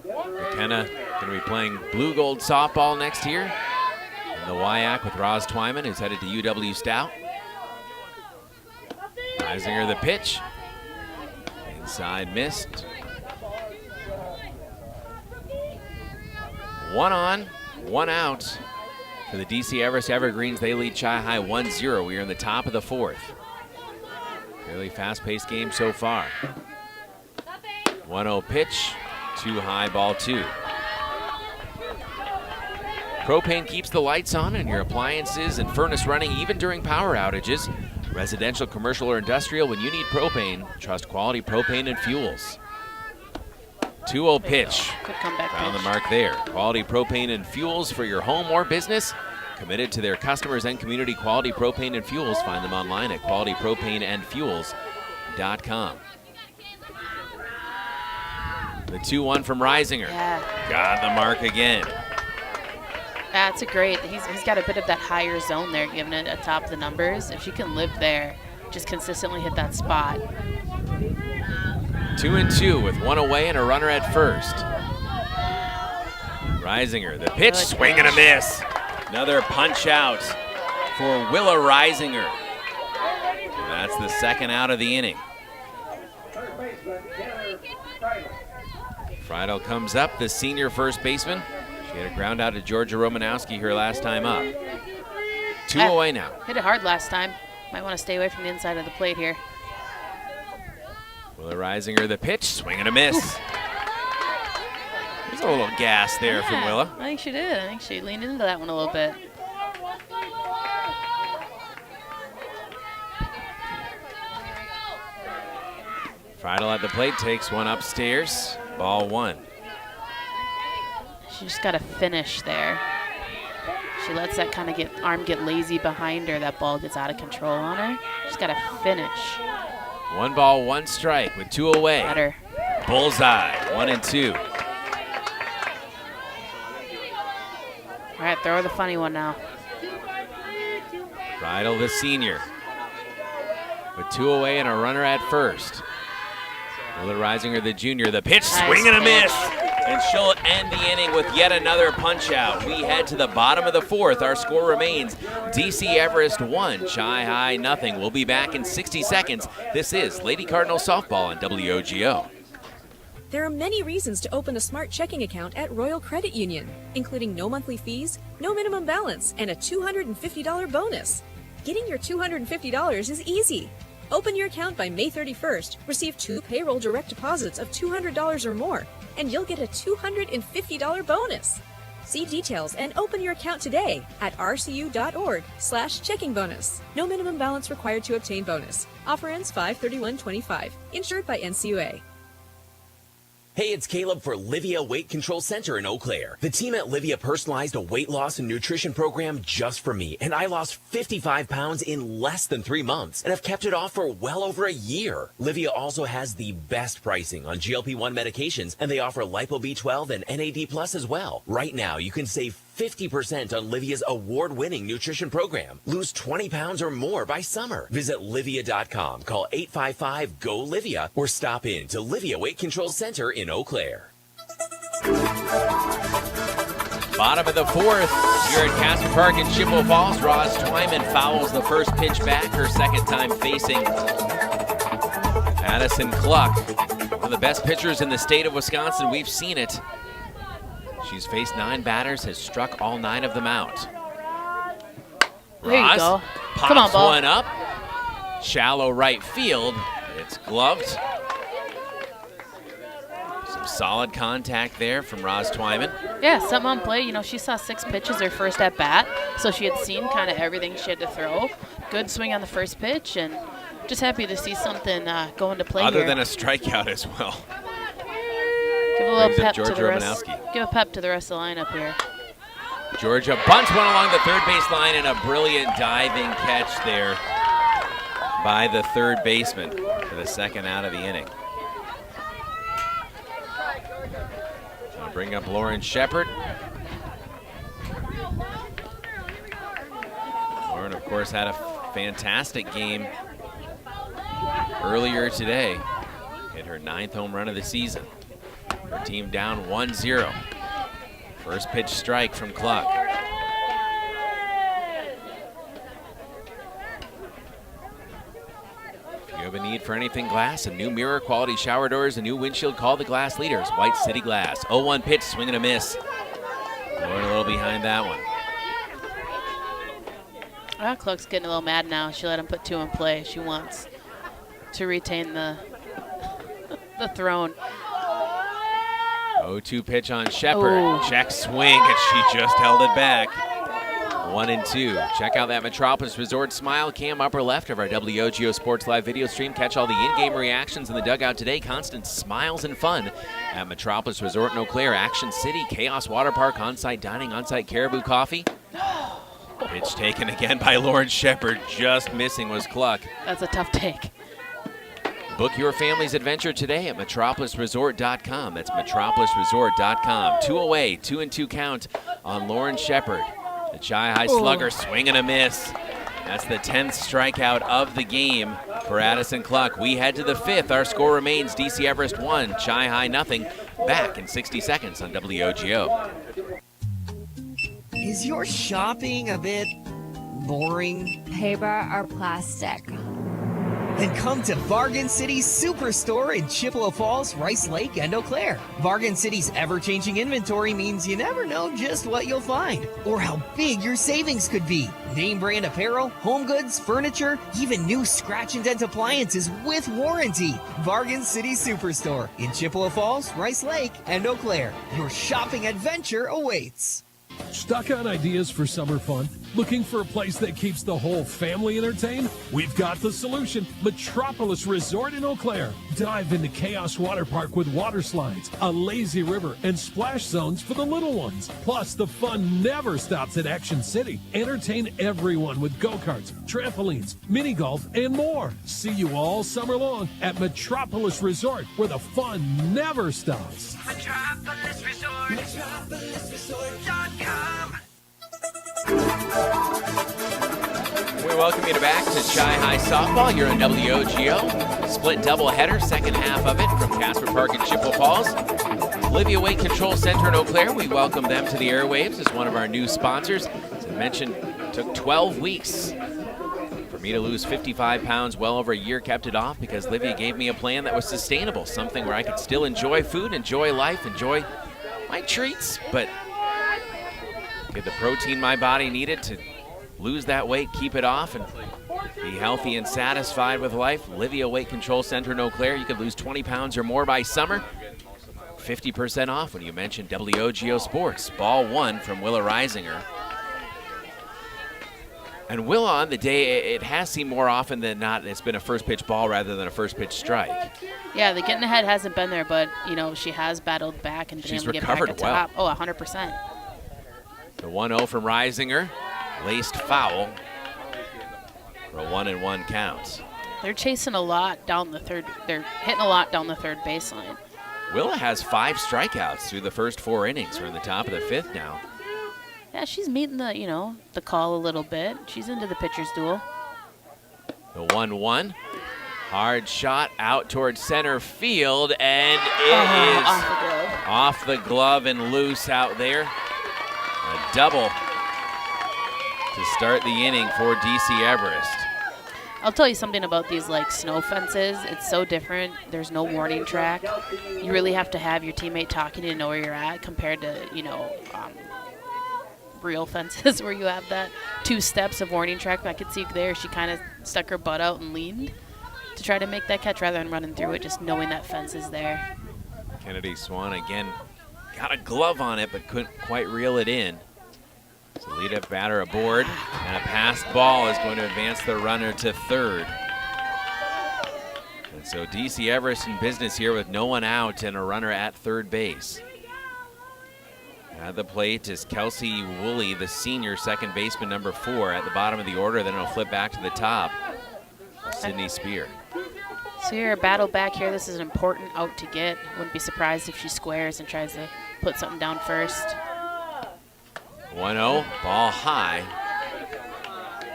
McKenna going to be playing blue gold softball next year in the WIAC with Roz Twyman, who's headed to UW Stout. Reisinger the pitch. Inside missed. 1 on, 1 out for the DC Everest Evergreens. They lead Chi High 1-0. We are in the top of the 4th. Fairly fast-paced game so far. 1-0 pitch, too high, ball 2. Propane keeps the lights on and your appliances and furnace running even during power outages. Residential, commercial, or industrial, when you need propane, trust quality propane and fuels. 2-0 pitch. Good comeback Found pitch. the mark there. Quality propane and fuels for your home or business. Committed to their customers and community. Quality Propane and Fuels. Find them online at qualitypropaneandfuels.com. The 2-1 from Reisinger. Yeah. Got the mark again. That's a great. He's got a bit of that higher zone there, giving it atop the numbers. If she can live there, just consistently hit that spot. 2-2 with 1 away and a runner at first. Reisinger, the pitch, swing and a miss. Another punch out for Willa Reisinger. And that's the second out of the inning. Friedel comes up, the senior first baseman. She had a ground out to Georgia Romanowski her last time up. 2 away now. Hit it hard last time. Might want to stay away from the inside of the plate here. Willa Reisinger, the pitch, swing and a miss. There's a little gas there from Willa. I think she did. I think she leaned into that one a little bit. Friedel at the plate, takes one upstairs. Ball 1. She just got to finish there. She lets that kind of arm get lazy behind her. That ball gets out of control on her. She's got to finish. 1 ball, 1 strike with 2 away. Better. Bullseye, 1-2. All right, throw the funny one now. Rydell, the senior, with 2 away and a runner at first. Willa Reisinger, the junior, the pitch, swing and a miss. And she'll end the inning with yet another punch out. We head to the bottom of the 4th. Our score remains DC Everest 1, Chi High nothing. We'll be back in 60 seconds. This is Lady Cardinals softball on WOGO. There are many reasons to open a smart checking account at Royal Credit Union, including no monthly fees, no minimum balance, and a $250 bonus. Getting your $250 is easy. Open your account by May 31st, receive 2 payroll direct deposits of $200 or more, and you'll get a $250 bonus. See details and open your account today at rcu.org/checking bonus. No minimum balance required to obtain bonus. Offer ends 5/31/25. Insured by NCUA. Hey, it's Caleb for Livia Weight Control Center in Eau Claire. The team at Livia personalized a weight loss and nutrition program just for me, and I lost 55 pounds in less than 3 months and have kept it off for well over a year. Livia also has the best pricing on GLP-1 medications, and they offer Lipo B12 and NAD Plus as well. Right now, you can save 50% on Livia's award-winning nutrition program. Lose 20 pounds or more by summer. Visit Livia.com, call 855-GO-LIVIA, or stop in to Livia Weight Control Center in Eau Claire. Bottom of the 4th here at Casper Park in Chippewa Falls. Roz Twyman fouls the first pitch back, her second time facing Addison Cluck. One of the best pitchers in the state of Wisconsin. We've seen it. She's faced 9 batters, has struck all 9 of them out. There you Roz go. pops Come on, ball. one up. Shallow right field. It's gloved. Some solid contact there from Roz Twyman. Yeah, something on play. You know, she saw 6 pitches her first at bat, so she had seen kind of everything she had to throw. Good swing on the first pitch, and just happy to see something go into play Other here. than a strikeout as well. Give a little Brings up pep to Georgia the rest. Romanowski. Give a pep to the rest of the lineup here. Georgia bunts one along the third base line, and a brilliant diving catch there by the third baseman for the second out of the inning. I'll bring up Lauren Shepard. Lauren, of course, had a fantastic game earlier today. Hit her 9th home run of the season. Her team down 1-0. First pitch strike from Cluck. If you have a need for anything glass, a new mirror, quality shower doors, a new windshield, call the glass leaders, White City Glass. 0-1 pitch, swing and a miss. Lauren a little behind that one. Well, Cluck's getting a little mad now. She let him put 2 in play. She wants to retain the throne. 0-2 pitch on Shepard. Ooh. Check swing, and she just held it back. 1-2. Check out that Metropolis Resort smile cam upper left of our WOGO Sports Live video stream. Catch all the in-game reactions in the dugout today. Constant smiles and fun at Metropolis Resort in Eau Claire, Action City, Chaos Water Park, on-site dining, on-site Caribou Coffee. Pitch taken again by Lauren Shepard. Just missing was Cluck. That's a tough take. Book your family's adventure today at metropolisresort.com. That's metropolisresort.com. 2 away, 2-2 count on Lauren Shepard. The Chi High slugger, swing and a miss. That's the 10th strikeout of the game for Addison Cluck. We head to the 5th. Our score remains DC Everest 1, Chi High nothing. Back in 60 seconds on WOGO. Is your shopping a bit boring? Paper or plastic? Then come to Bargain City Superstore in Chippewa Falls, Rice Lake, and Eau Claire. Bargain City's ever-changing inventory means you never know just what you'll find or how big your savings could be. Name brand apparel, home goods, furniture, even new scratch and dent appliances with warranty. Bargain City Superstore in Chippewa Falls, Rice Lake, and Eau Claire. Your shopping adventure awaits. Stuck on ideas for summer fun? Looking for a place that keeps the whole family entertained? We've got the solution. Metropolis Resort in Eau Claire. Dive into Chaos Water Park with water slides, a lazy river, and splash zones for the little ones. Plus, the fun never stops at Action City. Entertain everyone with go-karts, trampolines, mini golf, and more. See you all summer long at Metropolis Resort, where the fun never stops. Metropolis Resort. MetropolisResort.com. We welcome you back to Chi High Softball. You're on WOGO. Split doubleheader, second half of it from Casper Park in Chippewa Falls. Livia Weight Control Center in Eau Claire. We welcome them to the airwaves as one of our new sponsors. As I mentioned, it took 12 weeks for me to lose 55 pounds. Well over a year kept it off because Livia gave me a plan that was sustainable, something where I could still enjoy food, enjoy life, enjoy my treats, but get the protein my body needed to lose that weight, keep it off, and be healthy and satisfied with life. Livia Weight Control Center in Eau Claire. You could lose 20 pounds or more by summer. 50% off when you mention WOGO Sports. Ball one from Willa Reisinger. And Willa on the day, it has seemed more often than not, it's been a first pitch ball rather than a first pitch strike. Yeah, the getting ahead hasn't been there, but, you know, she has battled back and been She's able to get recovered back at well. top. Oh, 100%. The 1-0 from Reisinger. Laced foul for a 1-1 count. They're chasing a lot down the third. They're hitting a lot down the third baseline. Willa has 5 strikeouts through the first 4 innings. We're in the top of the 5th now. Yeah, she's meeting the, the call a little bit. She's into the pitcher's duel. The 1-1. Hard shot out towards center field, and it is off the glove and loose out there. A double to start the inning for DC Everest. I'll tell you something about these snow fences. It's so different. There's no warning track. You really have to have your teammate talking to know where you're at compared to, real fences where you have that 2 steps of warning track. I could see there she kind of stuck her butt out and leaned to try to make that catch rather than running through it, just knowing that fence is there. Kennedy Swan again got a glove on it but couldn't quite reel it in. So lead-up batter aboard, and a passed ball is going to advance the runner to third. And so DC Everest in business here with no one out and a runner at third base. At the plate is Kelsey Woolley, the senior second baseman, number 4 at the bottom of the order. Then it'll flip back to the top. Sydney Spear. So you're a battle back here. This is an important out to get. Wouldn't be surprised if she squares and tries to put something down first. 1-0, ball high.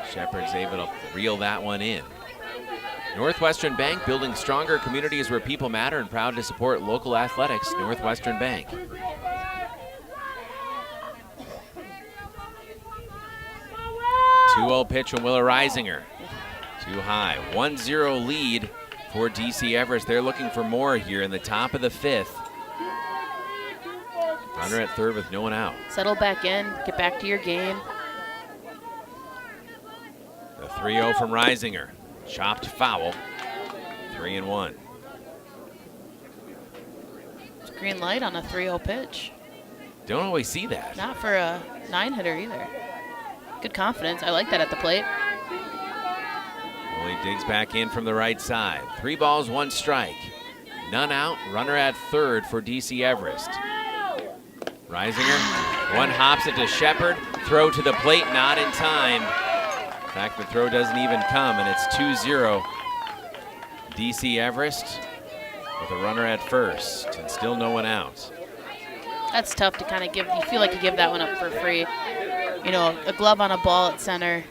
Shepard's able to reel that one in. Northwestern Bank, building stronger communities where people matter, and proud to support local athletics. Northwestern Bank. 2-0 pitch from Willa Reisinger. Too high. 1-0 lead for DC Everest. They're looking for more here in the top of the 5th. Runner at third with no one out. Settle back in. Get back to your game. The 3-0 from Reisinger. Chopped foul. 3-1. It's green light on a 3-0 pitch. Don't always see that. Not for a 9-hitter either. Good confidence. I like that at the plate. Woolley digs back in from the right side. 3 balls, 1 strike. None out. Runner at third for DC Everest. Reisinger, 1 hops it to Shepard. Throw to the plate, not in time. In fact, the throw doesn't even come, and it's 2-0. DC Everest with a runner at first, and still no one out. That's tough to kind of give. You feel like you give that one up for free. A glove on a ball at center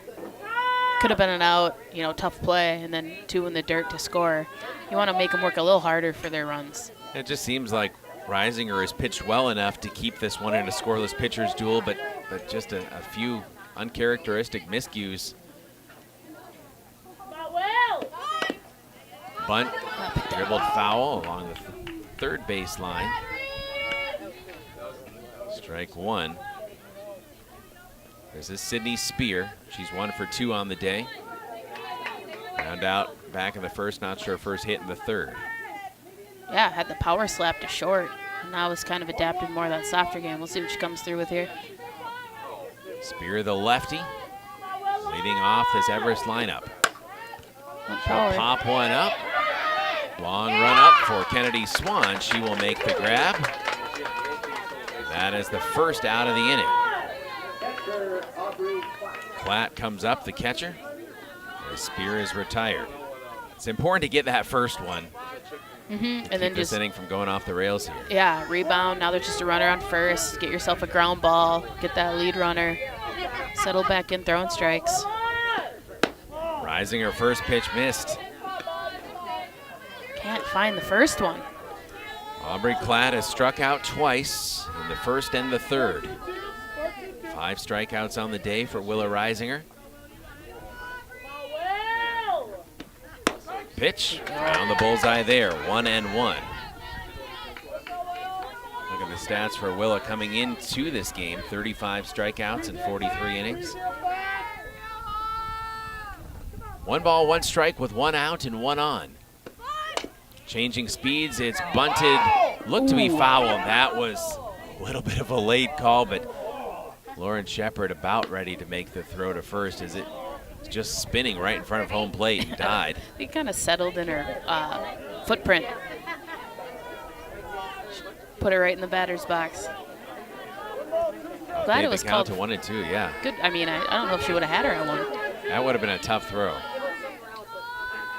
could have been an out. Tough play, and then 2 in the dirt to score. You want to make them work a little harder for their runs. It just seems like Reisinger has pitched well enough to keep this one in a scoreless pitcher's duel, but just a few uncharacteristic miscues. Bunt, dribbled foul along the third base line. Strike 1. This is Sydney Spear. She's 1 for 2 on the day. Round out back in the first, not sure first hit in the third. Yeah, had the power slap to short. And now it's kind of adapted more of that softer game. We'll see what she comes through with here. Spear, the lefty, Leading off this Everest lineup. She'll pop one up. Long run up for Kennedy Swan. She will make the grab. That is the first out of the inning. Klatt comes up, the catcher. The spear is retired. It's important to get that first one. And then this inning from going off the rails here. Yeah, rebound. Now there's just a runner on first. Get yourself a ground ball. Get that lead runner. Settle back in, throwing strikes. Rising, her first pitch missed. Can't find the first one. Aubrey Klatt has struck out twice in the first and the third. 5 strikeouts on the day for Willa Risinger. Pitch, around the bullseye there, 1-1. Look at the stats for Willa coming into this game, 35 strikeouts in 43 innings. 1 ball, 1 strike with 1 out and 1 on. Changing speeds, it's bunted, looked to be foul. That was a little bit of a late call, but Lauren Shepard about ready to make the throw to first as it was just spinning right in front of home plate and died. He kind of settled in her footprint. Put her right in the batter's box. Glad it was called. To 1 and 2, yeah. Good. I mean, I don't know if she would have had her at 1. That would have been a tough throw.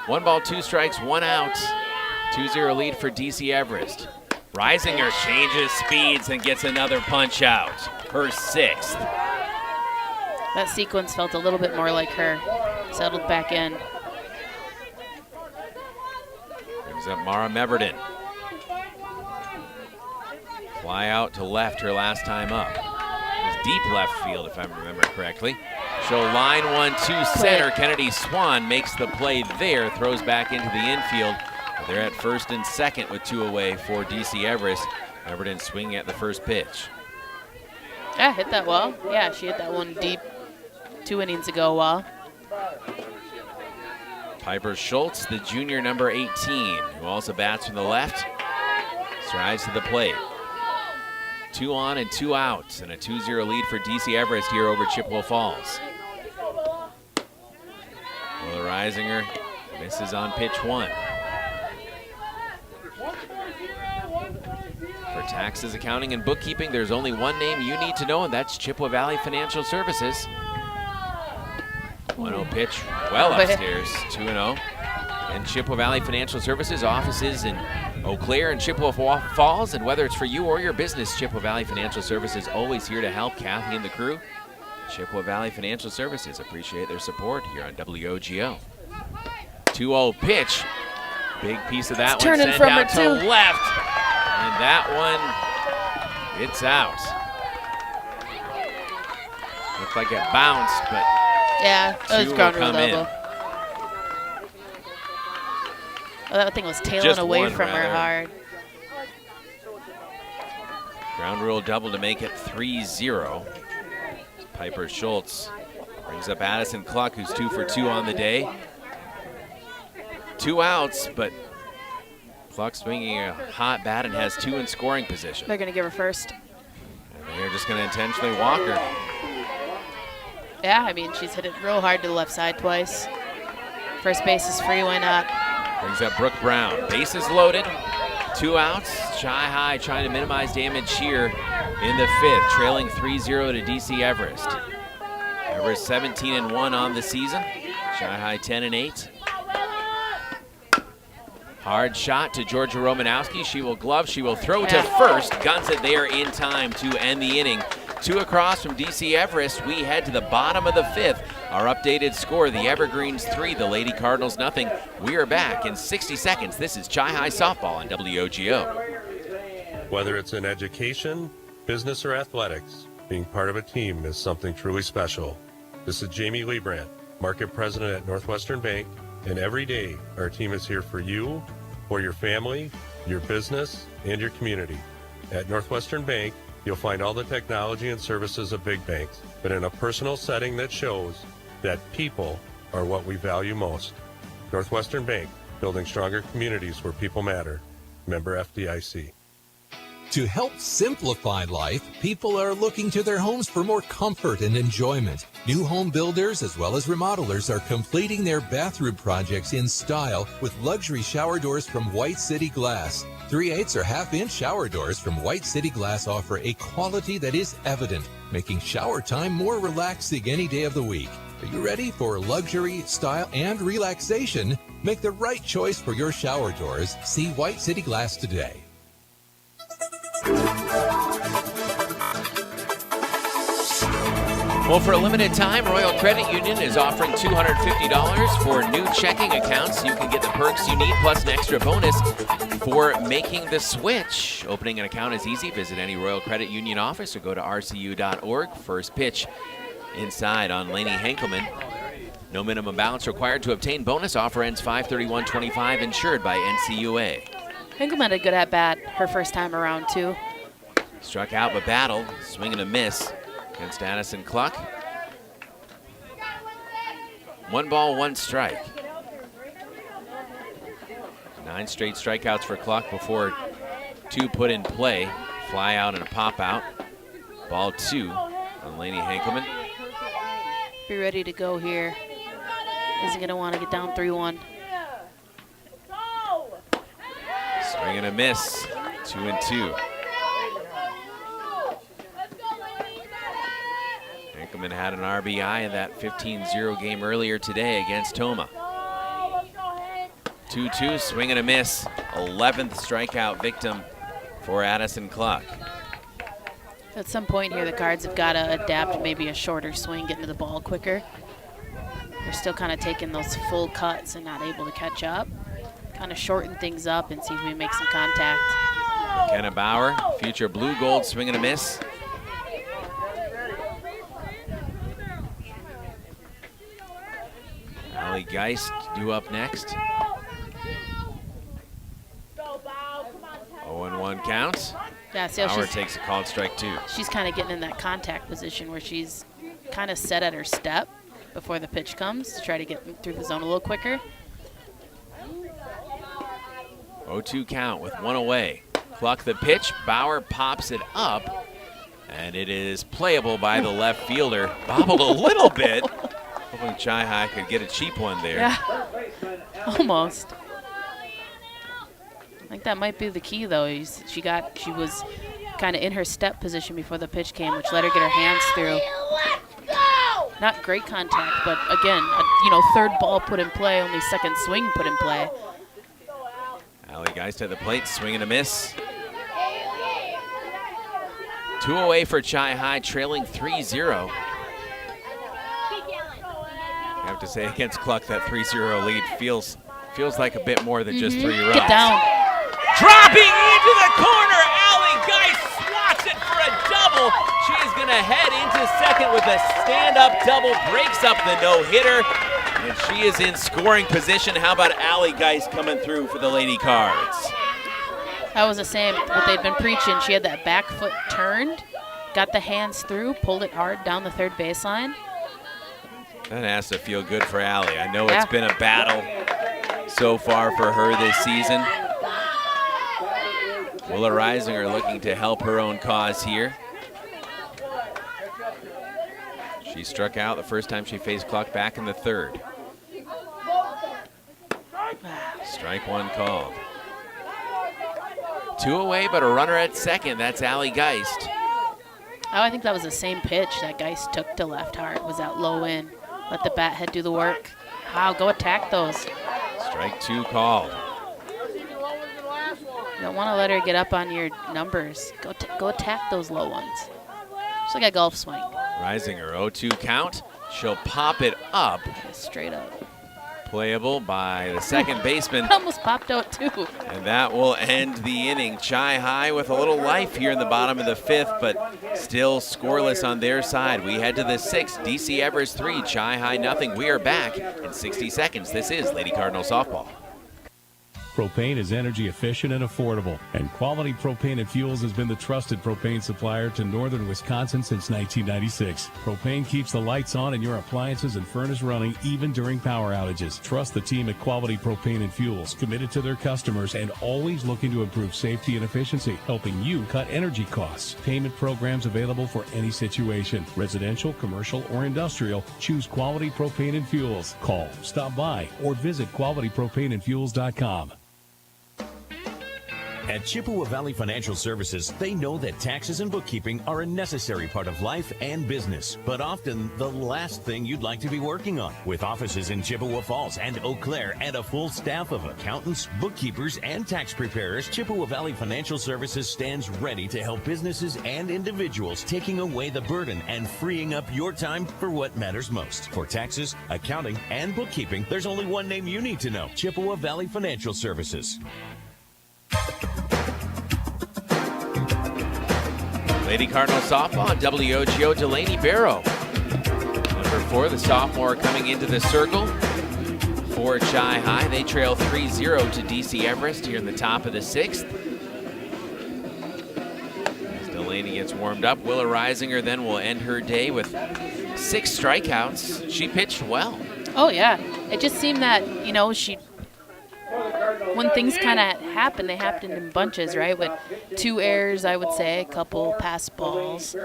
1 ball, 2 strikes, 1 out. 2-0 lead for DC Everest. Risinger changes speeds and gets another punch out. Her 6th. That sequence felt a little bit more like her. Settled back in. Brings up Mara Meverden. Fly out to left her last time up. It was deep left field, if I remember correctly. She'll line 1-2 center. Kennedy Swan makes the play there, throws back into the infield. They're at first and second with 2 away for DC Everest. Meverden swinging at the first pitch. Yeah, hit that well. Yeah, she hit that one deep 2 innings ago well. Piper Schultz, the junior number 18, who also bats from the left, strides to the plate. 2 on and 2 out, and a 2-0 lead for DC Everest here over Chippewa Falls. Willa Risinger misses on pitch 1. For taxes, accounting, and bookkeeping, there's only one name you need to know, and that's Chippewa Valley Financial Services. 1-0 pitch, well upstairs, 2-0. And Chippewa Valley Financial Services offices in Eau Claire and Chippewa Falls, and whether it's for you or your business, Chippewa Valley Financial Services always here to help Kathy and the crew. Chippewa Valley Financial Services appreciate their support here on WOGO. 2-0 pitch, big piece of that one sent out to left, and that one, it's out. Looked like it bounced, but yeah, that was ground rule double. Oh, that thing was tailing away from her hard. Ground rule double to make it 3-0. Piper Schultz brings up Addison Cluck, who's 2 for 2 on the day. 2 outs, but Cluck swinging a hot bat and has 2 in scoring position. They're going to give her first. And they're just going to intentionally walk her. Yeah, I mean, she's hit it real hard to the left side twice. First base is free, why not? Brings up Brooke Brown. Bases loaded, 2 outs. Shy High trying to minimize damage here in the 5th, trailing 3-0 to DC Everest. Everest 17-1 on the season. Shy High 10-8. Hard shot to Georgia Romanowski. She will glove, she will throw to first. Guns it there in time to end the inning. 2 across from DC Everest. We head to the bottom of the 5th. Our updated score, the Evergreens 3, the Lady Cardinals nothing. We are back in 60 seconds. This is Chi High Softball on WOGO. Whether it's in education, business, or athletics, being part of a team is something truly special. This is Jamie Liebrandt, Market President at Northwestern Bank, and every day our team is here for you, for your family, your business, and your community. At Northwestern Bank, you'll find all the technology and services of big banks, but in a personal setting that shows that people are what we value most. Northwestern Bank, building stronger communities where people matter. Member FDIC. To help simplify life, people are looking to their homes for more comfort and enjoyment. New home builders as well as remodelers are completing their bathroom projects in style with luxury shower doors from White City Glass. 3/8 or half-inch shower doors from White City Glass offer a quality that is evident, making shower time more relaxing any day of the week. Are you ready for luxury, style, and relaxation? Make the right choice for your shower doors. See White City Glass today. Well, for a limited time, Royal Credit Union is offering $250 for new checking accounts. You can get the perks you need plus an extra bonus for making the switch. Opening an account is easy. Visit any Royal Credit Union office or go to rcu.org. First pitch inside on Lainey Henkelman. No minimum balance required to obtain bonus. Offer ends 5/31/25, insured by NCUA. Henkelman had a good at-bat her first time around, too. Struck out but battled. Swing and a miss against Addison Cluck. 1 ball, 1 strike. 9 straight strikeouts for Cluck before 2 put in play. Fly out and a pop out. Ball 2 on Lainey Henkelman. Be ready to go here. Isn't going to want to get down 3-1. Swing and a miss. 2-2. Henkelman had an RBI in that 15-0 game earlier today against Toma. 2-2, swing and a miss. 11th strikeout victim for Addison Cluck. At some point here, the Cards have got to adapt maybe a shorter swing, getting to the ball quicker. They're still kind of taking those full cuts and not able to catch up. Kind of shorten things up and see if we make some contact. McKenna Bauer, future blue gold, swing and a miss. Allie Geist due up next. 0-1 count. Yeah, see how Bauer takes a called strike 2. She's kind of getting in that contact position where she's kind of set at her step before the pitch comes to try to get through the zone a little quicker. 0-2 count with 1 away. Cluck the pitch. Bauer pops it up, and it is playable by the left fielder. Bobbled a little bit. Hoping Chai Hai could get a cheap one there. Yeah, almost. I think that might be the key, though. She was kind of in her step position before the pitch came, which let her get her hands through. Not great contact, but again, third ball put in play, only second swing put in play. Allie Geist at the plate, swing and a miss. 2 away for Chai Hai, trailing 3-0. I have to say, against Cluck, that 3-0 lead feels like a bit more than just 3 runs. Get down. Dropping into the corner, Allie Geist swats it for a double. She is going to head into second with a stand-up double, breaks up the no-hitter, and she is in scoring position. How about Allie Geist coming through for the Lady Cards? That was the same, what they'd been preaching. She had that back foot turned, got the hands through, pulled it hard down the third baseline. That has to feel good for Allie. I know it's been a battle so far for her this season. Willa Reisinger looking to help her own cause here. She struck out the first time she faced Cluck back in the third. Strike 1 called. 2 away, but a runner at second. That's Allie Geist. Oh, I think that was the same pitch that Geist took to left heart, was that low in. Let the bat head do the work. Wow, go attack those. Strike 2 called. You don't want to let her get up on your numbers. Go attack those low ones. Just like a golf swing. Reisinger, 0-2 count. She'll pop it up. Straight up. Playable by the second baseman. Almost popped out too. And that will end the inning. Chai Hai with a little life here in the bottom of the 5th, but still scoreless on their side. We head to the 6th. DC Everest 3, Chai Hai nothing. We are back in 60 seconds. This is Lady Cardinal Softball. Propane is energy efficient and affordable, and Quality Propane and Fuels has been the trusted propane supplier to northern Wisconsin since 1996. Propane keeps the lights on in your appliances and furnace running even during power outages. Trust the team at Quality Propane and Fuels, committed to their customers and always looking to improve safety and efficiency, helping you cut energy costs. Payment programs available for any situation. Residential, commercial, or industrial, choose Quality Propane and Fuels. Call, stop by, or visit qualitypropaneandfuels.com. At Chippewa Valley Financial Services, they know that taxes and bookkeeping are a necessary part of life and business, but often the last thing you'd like to be working on. With offices in Chippewa Falls and Eau Claire and a full staff of accountants, bookkeepers, and tax preparers, Chippewa Valley Financial Services stands ready to help businesses and individuals, taking away the burden and freeing up your time for what matters most. For taxes, accounting, and bookkeeping, there's only one name you need to know: Chippewa Valley Financial Services. Lady Cardinal softball on WOGO, Delaney Barrow. Number 4, the sophomore coming into the circle for Chi High. They trail 3-0 to DC Everest here in the top of the 6th. As Delaney gets warmed up, Willa Reisinger then will end her day with 6 strikeouts. She pitched well. Oh, yeah. It just seemed that, when things kind of happen, they happened in bunches, right? With 2 errors, I would say, a couple pass balls.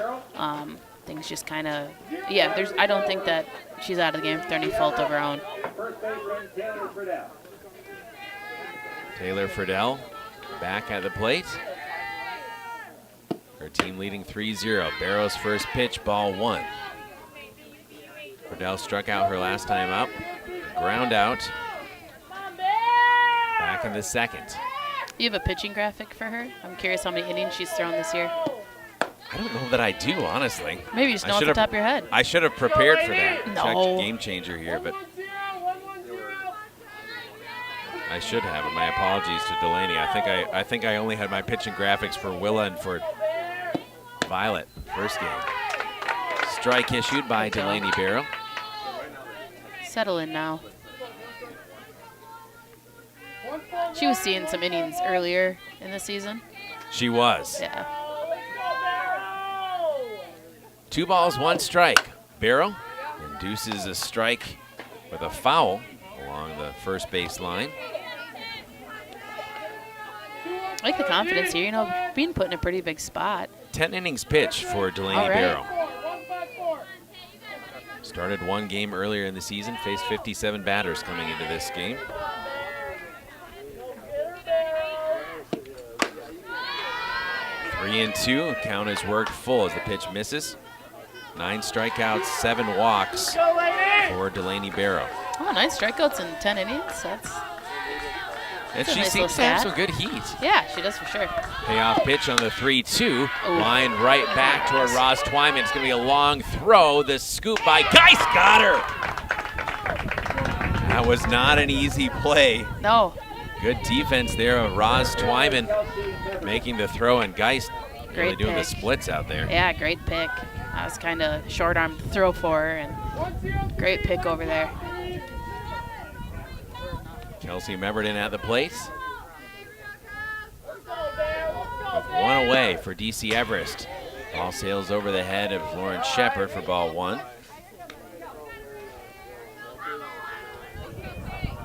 Things just kind of, I don't think that she's out of the game through any fault of her own. Taylor Friedel back at the plate. Her team leading 3-0. Barrow's first pitch, ball 1. Friedel struck out her last time up. Ground out. Back in the 2nd. You have a pitching graphic for her? I'm curious how many innings she's thrown this year. I don't know that I do, honestly. Maybe you just know off the top of your head. I should have prepared for that. No. Check Game Changer here, but I should have. And my apologies to Delaney. I think I only had my pitching graphics for Willa and for Violet first game. Strike issued by Delaney Barrow. Settle in now. She was seeing some innings earlier in the season. She was. Yeah. 2 balls, 1 strike. Barrow induces a strike with a foul along the first base line. I like the confidence here, being put in a pretty big spot. 10 innings pitched for Delaney Barrow. Started 1 game earlier in the season, faced 57 batters coming into this game. 3-2, count is worked full as the pitch misses. 9 strikeouts, 7 walks for Delaney Barrow. Oh, 9 strikeouts in 10 innings. And That's she nice seems to have stat. some good heat. Yeah, she does for sure. Payoff pitch on the 3-2. Line right back toward Roz Twyman. It's going to be a long throw. The scoop by Geist got her. That was not an easy play. No. Good defense there of Roz Twyman making the throw, and Geist really doing the splits out there. Yeah, great pick. I was kind of short-armed throw for her, and great pick over there. Kelsey Meverden at the plate. With 1 away for DC Everest. Ball sails over the head of Lauren Shepard for ball 1.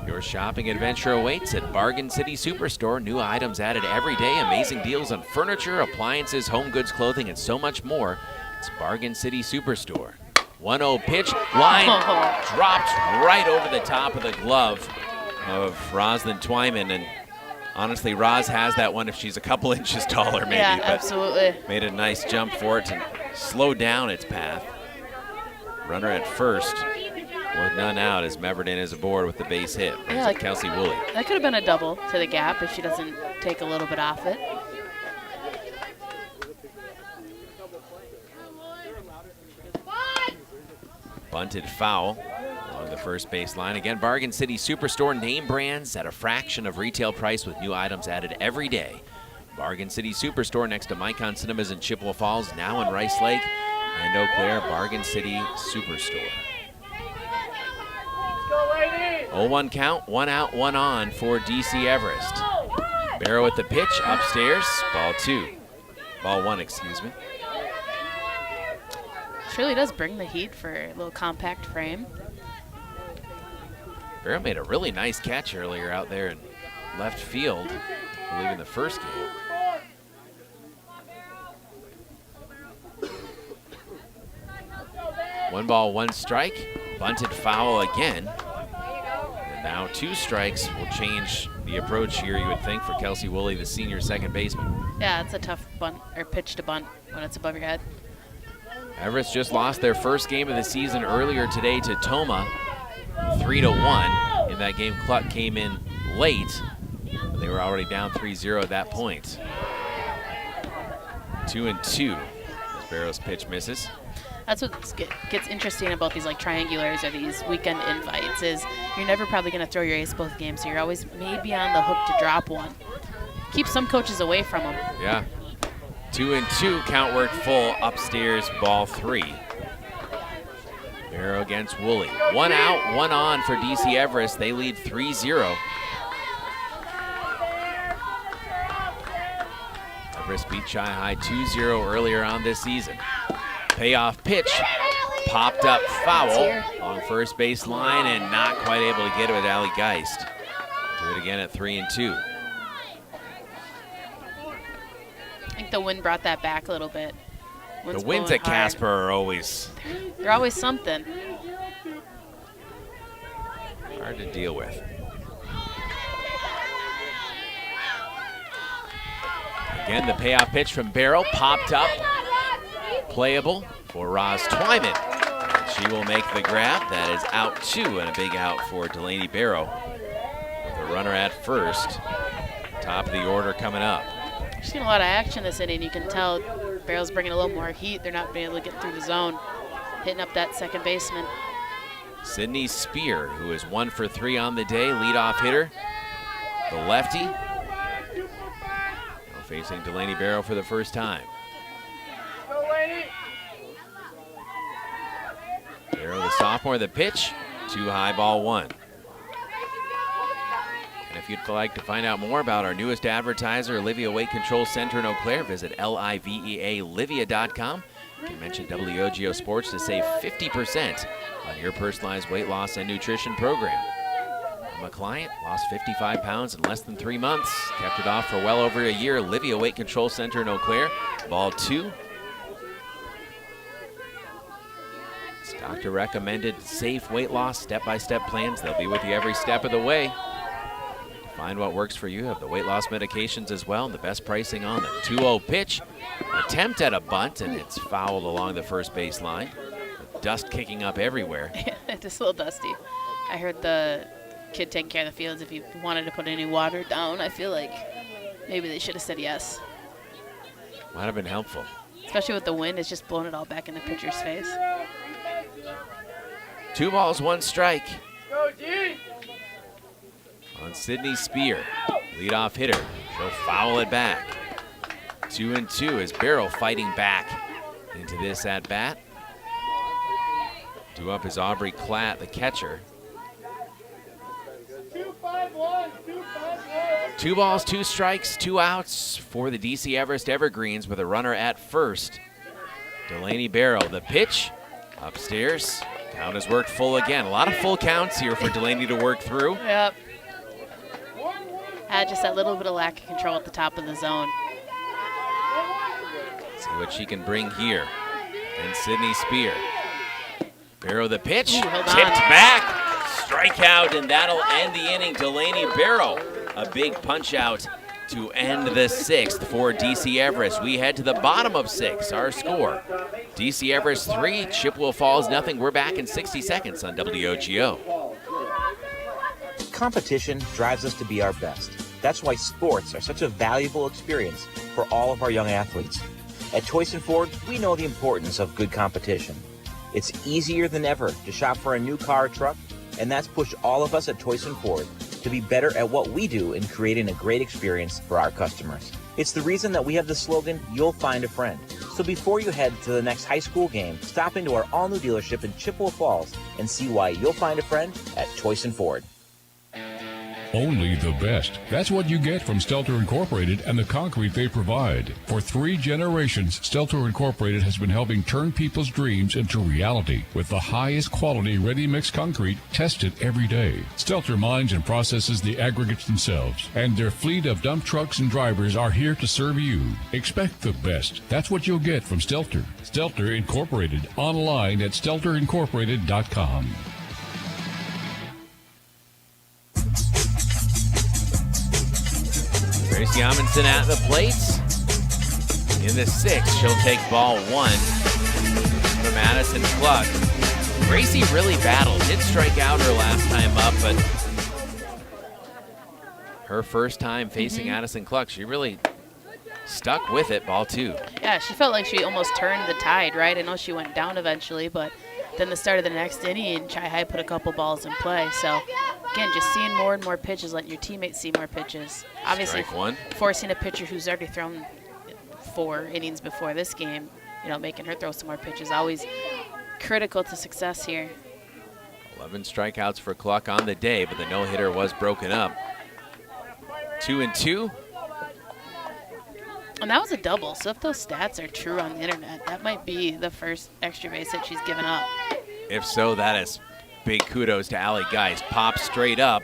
Your shopping adventure awaits at Bargain City Superstore. New items added every day. Amazing deals on furniture, appliances, home goods, clothing, and so much more. It's Bargain City Superstore. 1-0 pitch. Line dropped right over the top of the glove of Roslyn Twyman. And honestly, Roz has that one if she's a couple inches taller, maybe. Yeah, but absolutely. Made a nice jump for it and slowed down its path. Runner at first with none out as Meverden is aboard with the base hit. Yeah, like Kelsey Woolley. That could have been a double to the gap if she doesn't take a little bit off it. Bunted foul along the first base line. Again, Bargain City Superstore, name brands at a fraction of retail price with new items added every day. Bargain City Superstore next to Micon Cinemas in Chippewa Falls, now in Rice Lake and Eau Claire. Bargain City Superstore. 0-1 count, 1 out, 1 on for DC Everest. Barrow with the pitch, upstairs, ball one, excuse me. This really does bring the heat for a little compact frame. Barrow made a really nice catch earlier out there in left field, I believe in the first game. One ball, one strike, bunted foul again. And now 2 strikes will change the approach here, you would think, for Kelsey Woolley, the senior second baseman. Yeah, it's a tough bunt or pitch to bunt when it's above your head. Everest just lost their first game of the season earlier today to Toma, 3-1. In that game, Cluck came in late. But they were already down 3-0 at that point. 2-2 as Barrow's pitch misses. That's what gets interesting about these like triangulars or these weekend invites is you're never probably going to throw your ace both games, so you're always maybe on the hook to drop one. Keep some coaches away from them. Yeah. 2-2, count worked full, upstairs, ball 3. Barrow against Woolley. 1 out, 1 on for DC Everest. They lead 3-0. Everest beat Chi High 2-0 earlier on this season. Payoff pitch, popped up foul on first base line and not quite able to get it with Ali Geist. Do it again at 3-2. I think the wind brought that back a little bit. The winds at Casper are always... They're always something. Hard to deal with. Again, the payoff pitch from Barrow, popped up. Playable for Roz Twyman. And she will make the grab. That is out 2 and a big out for Delaney Barrow. With a runner at first. Top of the order coming up. She's getting a lot of action this inning. You can tell Barrow's bringing a little more heat. They're not being able to get through the zone. Hitting up that second baseman. Sydney Spear, who is 1 for 3 on the day, leadoff hitter. The lefty. Now facing Delaney Barrow for the first time. Barrow, the sophomore, the pitch. 2 high, ball 1. And if you'd like to find out more about our newest advertiser, Livea Weight Control Center in Eau Claire, visit livealivia.com. You can mention WOGO Sports to save 50% on your personalized weight loss and nutrition program. I'm a client, lost 55 pounds in less than 3 months, kept it off for well over a year. Livea Weight Control Center in Eau Claire, ball 2. It's doctor recommended safe weight loss step-by-step plans. They'll be with you every step of the way. Find what works for you. Have the weight loss medications as well, and the best pricing on them. 2-0 pitch, attempt at a bunt, and it's fouled along the first base line. Dust kicking up everywhere. It's a little dusty. I heard the kid taking care of the fields, if you wanted to put any water down, I feel like maybe they should have said yes. Might have been helpful. Especially with the wind, it's just blowing it all back in the pitcher's face. 2 balls, 1 strike. On Sydney Spear, leadoff hitter. She'll foul it back. 2-2 as Barrow fighting back into this at bat. Due up is Aubrey Klatt, the catcher. 2 balls, 2 strikes, 2 outs for the DC Everest Evergreens with a runner at first. Delaney Barrow, the pitch, upstairs. Count has worked full again. A lot of full counts here for Delaney to work through. Yep. Had just that little bit of lack of control at the top of the zone. See what she can bring here. And Sydney Spear. Barrow the pitch, tipped back, strikeout, and that'll end the inning. Delaney Barrow, a big punch out to end the 6th for DC Everest. We head to the bottom of 6, our score. DC Everest 3, Chippewa Falls nothing. We're back in 60 seconds on WOGO. Competition drives us to be our best. That's why sports are such a valuable experience for all of our young athletes. At Choice & Ford, we know the importance of good competition. It's easier than ever to shop for a new car or truck, and that's pushed all of us at Choice & Ford to be better at what we do in creating a great experience for our customers. It's the reason that we have the slogan, "You'll find a friend." So before you head to the next high school game, stop into our all-new dealership in Chippewa Falls and see why you'll find a friend at Choice & Ford. Only the best. That's what you get from Stelter Incorporated and the concrete they provide. For 3 generations, Stelter Incorporated has been helping turn people's dreams into reality with the highest quality ready-mix concrete tested every day. Stelter mines and processes the aggregates themselves, and their fleet of dump trucks and drivers are here to serve you. Expect the best. That's what you'll get from Stelter. Stelter Incorporated, online at stelterincorporated.com. Gracie Amundsen at the plate. In the 6th, she'll take ball 1 from Addison Cluck. Gracie really battled. Did strike out her last time up, but her first time facing Addison Cluck, she really stuck with it, ball 2. Yeah, she felt like she almost turned the tide, right? I know she went down eventually, but then the start of the next inning, Chi High put a couple balls in play. So, again, just seeing more and more pitches, letting your teammates see more pitches. Obviously, Strike 1. forcing a pitcher who's already thrown 4 innings before this game, making her throw some more pitches, always critical to success here. 11 strikeouts for Cluck on the day, but the no-hitter was broken up. 2-2. And that was a double, so if those stats are true on the internet, that might be the first extra base hit she's given up. If so, that is big kudos to Allie Geist. Popped straight up,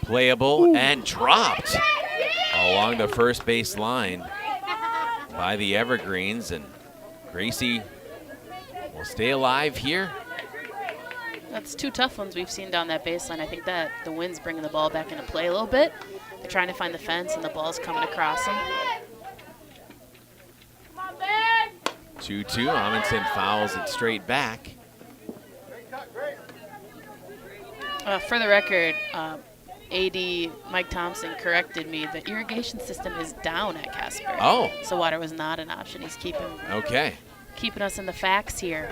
playable, and dropped along the first base line by the Evergreens. And Gracie will stay alive here. That's 2 tough ones we've seen down that baseline. I think that the wind's bringing the ball back into play a little bit. They're trying to find the fence, and the ball's coming across them. 2-2. Amundsen fouls it straight back. For the record, AD Mike Thompson corrected me. The irrigation system is down at Casper. Oh. So water was not an option. He's keeping us in the facts here.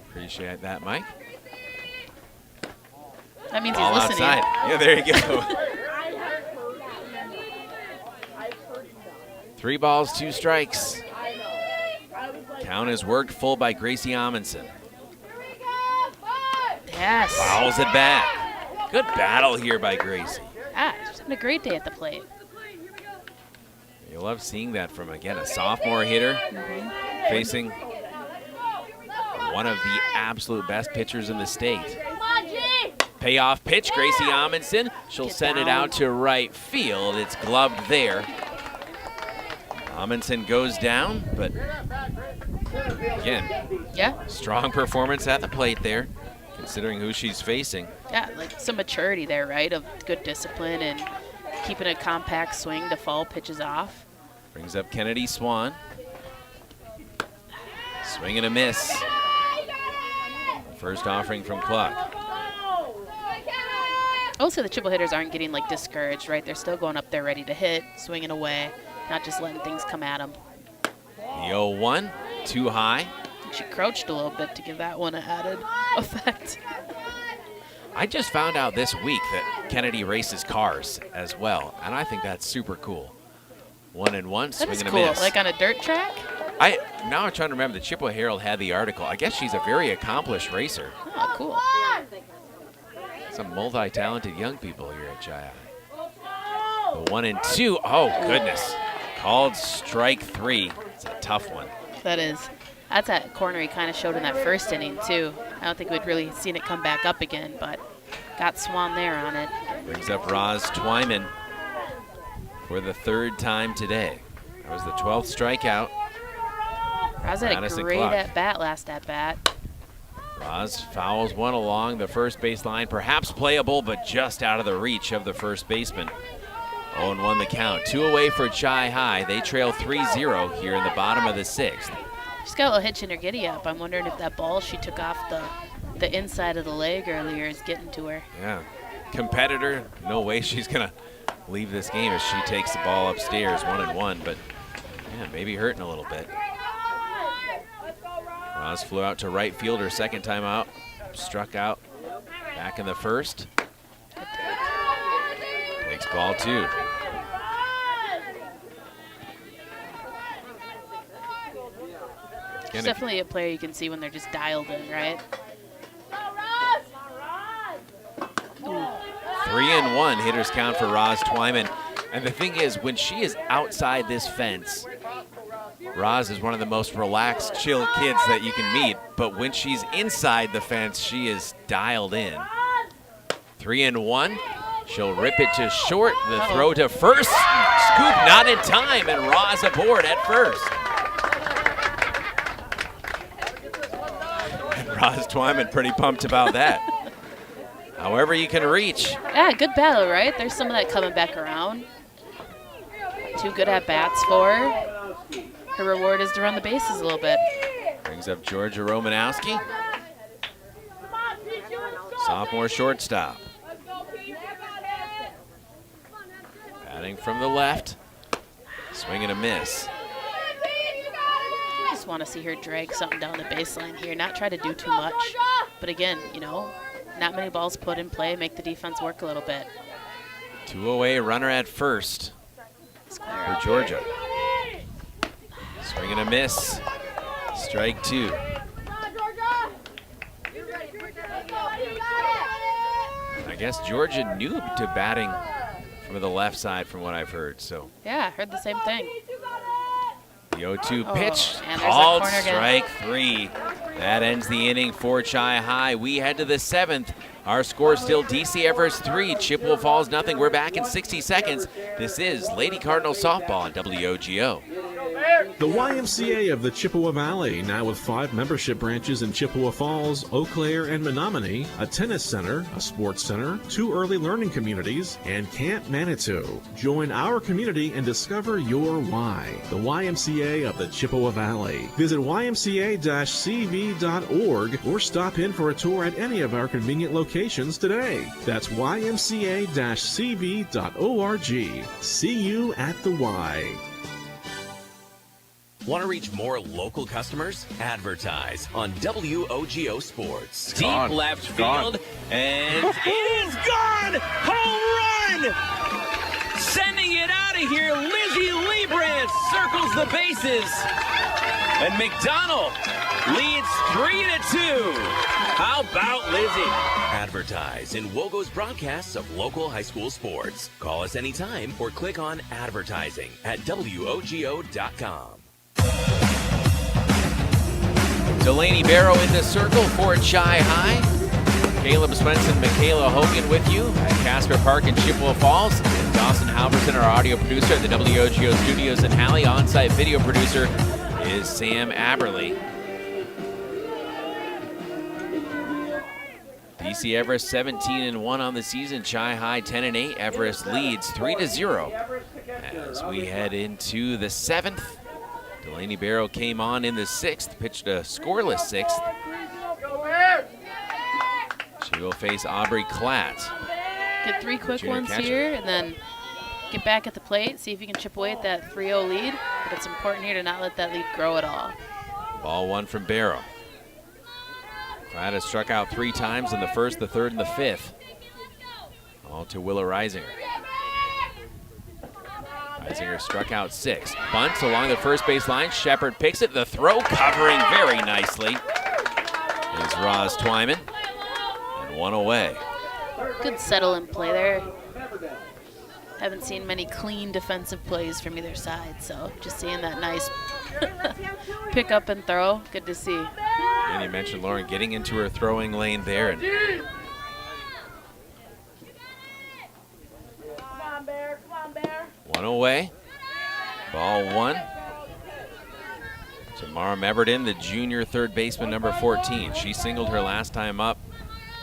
Appreciate that, Mike. That means All he's listening. outside. Yeah, there you go. 3 balls, 2 strikes. Count is worked full by Gracie Amundsen. Yes. Fouls it back. Good battle here by Gracie. Ah, she's having a great day at the plate. You love seeing that from, again, a sophomore hitter facing one of the absolute best pitchers in the state. Payoff pitch, Gracie Amundsen. She'll send it out to right field. It's gloved there. Amundsen goes down, but again, strong performance at the plate there, considering who she's facing. Yeah, like some maturity there, right, of good discipline and keeping a compact swing to foul pitches off. Brings up Kennedy Swan. Swing and a miss. First offering from Cluck. Also, the Chippewa hitters aren't getting discouraged, right? They're still going up there ready to hit, swinging away, not just letting things come at them. The 0-1, too high. She crouched a little bit to give that one an added effect. I just found out this week that Kennedy races cars as well, and I think that's super cool. 1-1, swing and a cool. miss. Like on a dirt track? Now I'm trying to remember, the Chippewa Herald had the article. I guess she's a very accomplished racer. Oh, cool. Some multi-talented young people here at Chi High. The 1-2, oh goodness. Called strike 3. It's a tough one. That is. That's that corner he kind of showed in that first inning, too. I don't think we'd really seen it come back up again, but got Swan there on it. Brings up Roz Twyman for the 3rd time today. That was the 12th strikeout. Roz had a great at-bat last at-bat. Roz fouls one along the first base line, perhaps playable, but just out of the reach of the first baseman. 0-1 the count. 2 away for Chi High. They trail 3-0 here in the bottom of the 6th. She's got a little hitch in her giddy-up. I'm wondering if that ball she took off the inside of the leg earlier is getting to her. Yeah. Competitor, no way she's going to leave this game as she takes the ball upstairs, 1-1, but yeah, maybe hurting a little bit. Roz flew out to right field her second time out, struck out back in the first. Takes ball 2. She's definitely a player you can see when they're just dialed in, right? Ooh. 3-1 hitters count for Roz Twyman. And the thing is, when she is outside this fence, Roz is one of the most relaxed, chill kids that you can meet. But when she's inside the fence, she is dialed in. 3-1. She'll rip it to short. The throw to first. Scoop not in time, and Roz aboard at first. And Roz Twyman pretty pumped about that. However you can reach. Yeah, good battle, right? There's some of that coming back around. 2 good at-bats for her. Her reward is to run the bases a little bit. Brings up Georgia Romanowski. Sophomore shortstop. Batting from the left. Swing and a miss. I just want to see her drag something down the baseline here, not try to do too much. But again, you know, not many balls put in play, make the defense work a little bit. 2 away, runner at first for Georgia. Swing and a miss. Strike 2. I guess Georgia new to batting from the left side from what I've heard. So yeah, I heard the same thing. The 0-2 pitch and called strike 3. That ends the inning for Chi-High. We head to the 7th. Our score still DC Everest 3, Chippewa Falls nothing. We're back in 60 seconds. This is Lady Cardinals softball on WOGO. The YMCA of the Chippewa Valley, now with 5 membership branches in Chippewa Falls, Eau Claire, and Menominee, a tennis center, a sports center, 2 early learning communities, and Camp Manitou. Join our community and discover your why. The YMCA of the Chippewa Valley. Visit ymca-cv.org or stop in for a tour at any of our convenient locations today. That's ymca-cv.org. See you at the Y. Want to reach more local customers? Advertise on WOGO Sports. Gone. Deep left Gone. field, and it is gone! Home run! Sending it out of here, Lizzie Liebrandt circles the bases. And McDonald leads 3-2. How about Lizzie? Advertise in WOGO's broadcasts of local high school sports. Call us anytime or click on advertising at WOGO.com. Delaney Barrow in the circle for Chi-High. Caleb Swenson, Michaela Hogan with you at Casper Park in Chippewa Falls. And Dawson Halverson, our audio producer at the WOGO studios in Halley. On-site video producer is Sam Aberley. DC Everest 17-1 on the season. Chi-High 10-8. Everest leads 3-0 as we head into the 7th. Delaney Barrow came on in the 6th, pitched a scoreless 6th. She will face Aubrey Klatt. Get 3 quick ones here and then get back at the plate, see if you can chip away at that 3-0 lead. But it's important here to not let that lead grow at all. Ball 1 from Barrow. Klatt has struck out 3 times in the 1st, the 3rd, and the 5th. All to Willa Reisinger. Reisinger struck out 6. Bunts along the first base line. Shepard picks it. The throw covering very nicely is Roz Twyman. And 1 away. Good settle in play there. Haven't seen many clean defensive plays from either side, so just seeing that nice pick up and throw, good to see. And you mentioned Lauren getting into her throwing lane there. And one away. Ball 1. Tamara Meverton, the junior third baseman, number 14. She singled her last time up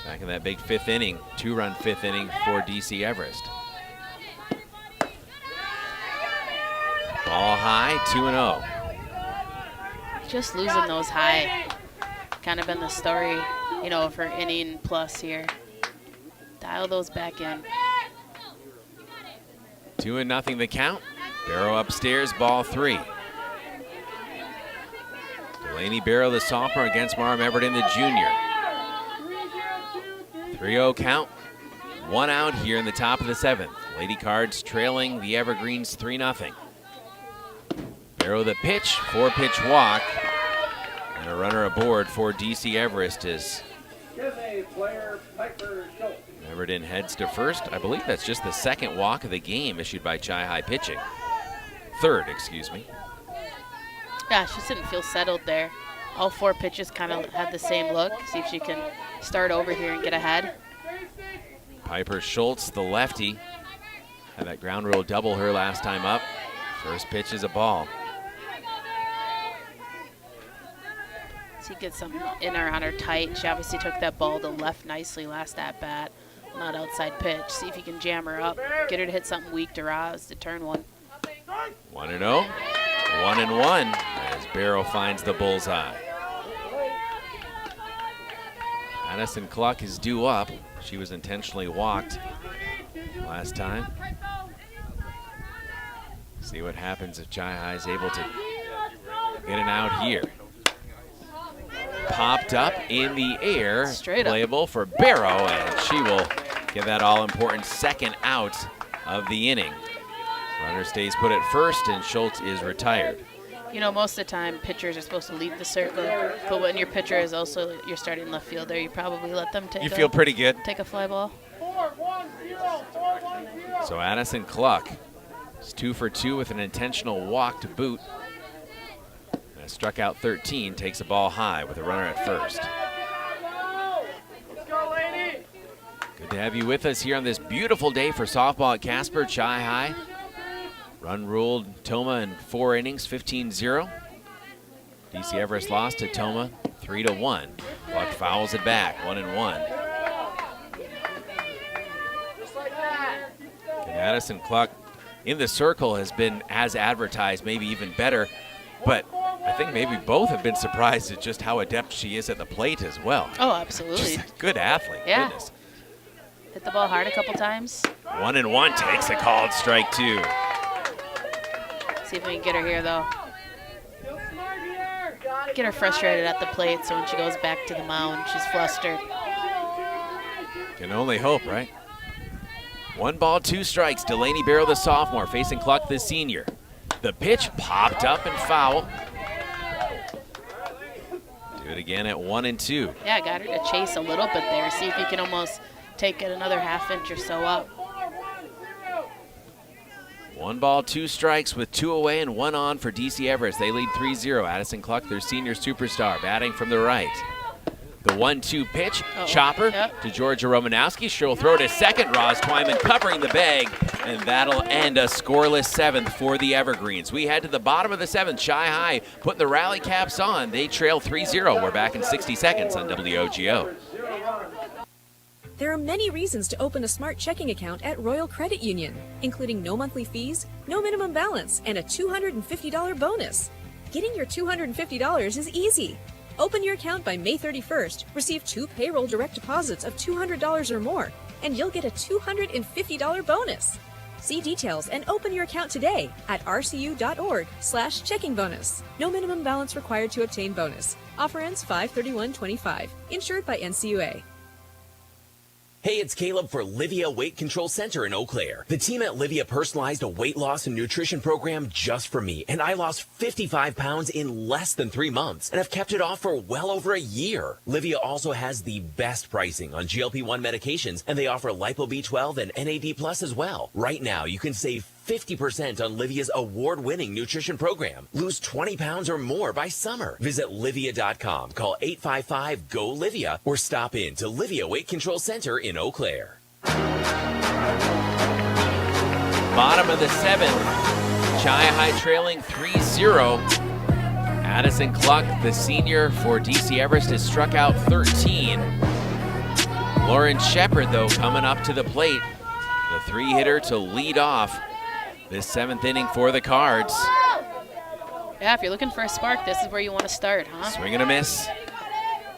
back in that big 5th inning, 2-run 5th inning for DC Everest. Ball high, 2-0. Just losing those high. Kind of been the story, you know, for inning plus here. Dial those back in. 2-0 the count. Barrow upstairs, ball 3. Delaney Barrow, the sophomore, against Mara Meverton, the junior. 3-0 count. 1 out here in the top of the 7th. Lady Cards trailing the Evergreens 3-0. Barrow the pitch, 4-pitch walk. And a runner aboard for DC Everest is Everett heads to first. I believe that's just the second walk of the game issued by Chi High pitching. Third, excuse me. Yeah, she just didn't feel settled there. All 4 pitches kind of had the same look. See if she can start over here and get ahead. Piper Schultz, the lefty, had that ground rule double her last time up. First pitch is a ball. She gets some in her on her tight. She obviously took that ball to left nicely last at bat. Not outside pitch. See if you can jam her up. Get her to hit something weak to Roz to turn one. 1-0. 1-1 as Barrow finds the bullseye. Addison Cluck is due up. She was intentionally walked last time. See what happens if Chi High is able to get an out here. Popped up in the air. Straight up. Playable for Barrow, and she will get that all-important second out of the inning. Runner stays put at first, and Schultz is retired. You know, most of the time, pitchers are supposed to leave the circle, but when your pitcher is also your starting left fielder, you probably let them take You feel pretty good. Take a fly ball. So Addison Cluck is 2 for 2 with an intentional walk to boot. And struck out 13, takes a ball high with a runner at first. Good to have you with us here on this beautiful day for softball at Casper. Chi High run ruled Toma in 4 innings, 15-0. DC Everest lost to Toma 3-1. Cluck fouls it back, 1-1. And Addison Cluck in the circle has been as advertised, maybe even better, but I think maybe both have been surprised at just how adept she is at the plate as well. Oh, absolutely. Just a good athlete. Yeah. Goodness. Hit the ball hard a couple times. 1-1 takes a called strike 2. See if we can get her here, though. Get her frustrated at the plate so when she goes back to the mound, she's flustered. Can only hope, right? 1 ball, 2 strikes. Delaney Barrow, the sophomore, facing Cluck, the senior. The pitch popped up and foul. Do it again at 1-2. Yeah, got her to chase a little bit there. See if you can almost take it another half inch or so up. 1 ball, 2 strikes with 2 away and 1 on for DC Everest. They lead 3-0. Addison Cluck, their senior superstar, batting from the right. The 1-2 pitch, chopper to Georgia Romanowski. She'll throw to second. Roz Twyman covering the bag, and that'll end a scoreless 7th for the Evergreens. We head to the bottom of the 7th. Chi High putting the rally caps on. They trail 3-0. We're back in 60 seconds on WOGO. There are many reasons to open a smart checking account at Royal Credit Union, including no monthly fees, no minimum balance, and a $250 bonus. Getting your $250 is easy. Open your account by May 31st, receive 2 payroll direct deposits of $200 or more, and you'll get a $250 bonus. See details and open your account today at rcu.org/checking bonus. No minimum balance required to obtain bonus. Offer ends 5/31/25. Insured by NCUA. Hey, it's Caleb for Livia Weight Control Center in Eau Claire. The team at Livia personalized a weight loss and nutrition program just for me, and I lost 55 pounds in less than 3 months, and I've kept it off for well over a year. Livia also has the best pricing on GLP-1 medications, and they offer Lipo B12 and NAD Plus as well. Right now, you can save 50% on Livia's award-winning nutrition program. Lose 20 pounds or more by summer. Visit Livia.com, call 855-GO-LIVIA, or stop in to Livia Weight Control Center in Eau Claire. Bottom of the 7th. Chi High trailing 3-0. Addison Cluck, the senior for DC Everest, has struck out 13. Lauren Shepard, though, coming up to the plate. The 3-hitter to lead off this 7th inning for the Cards. Yeah, if you're looking for a spark, this is where you want to start, huh? Swing and a miss.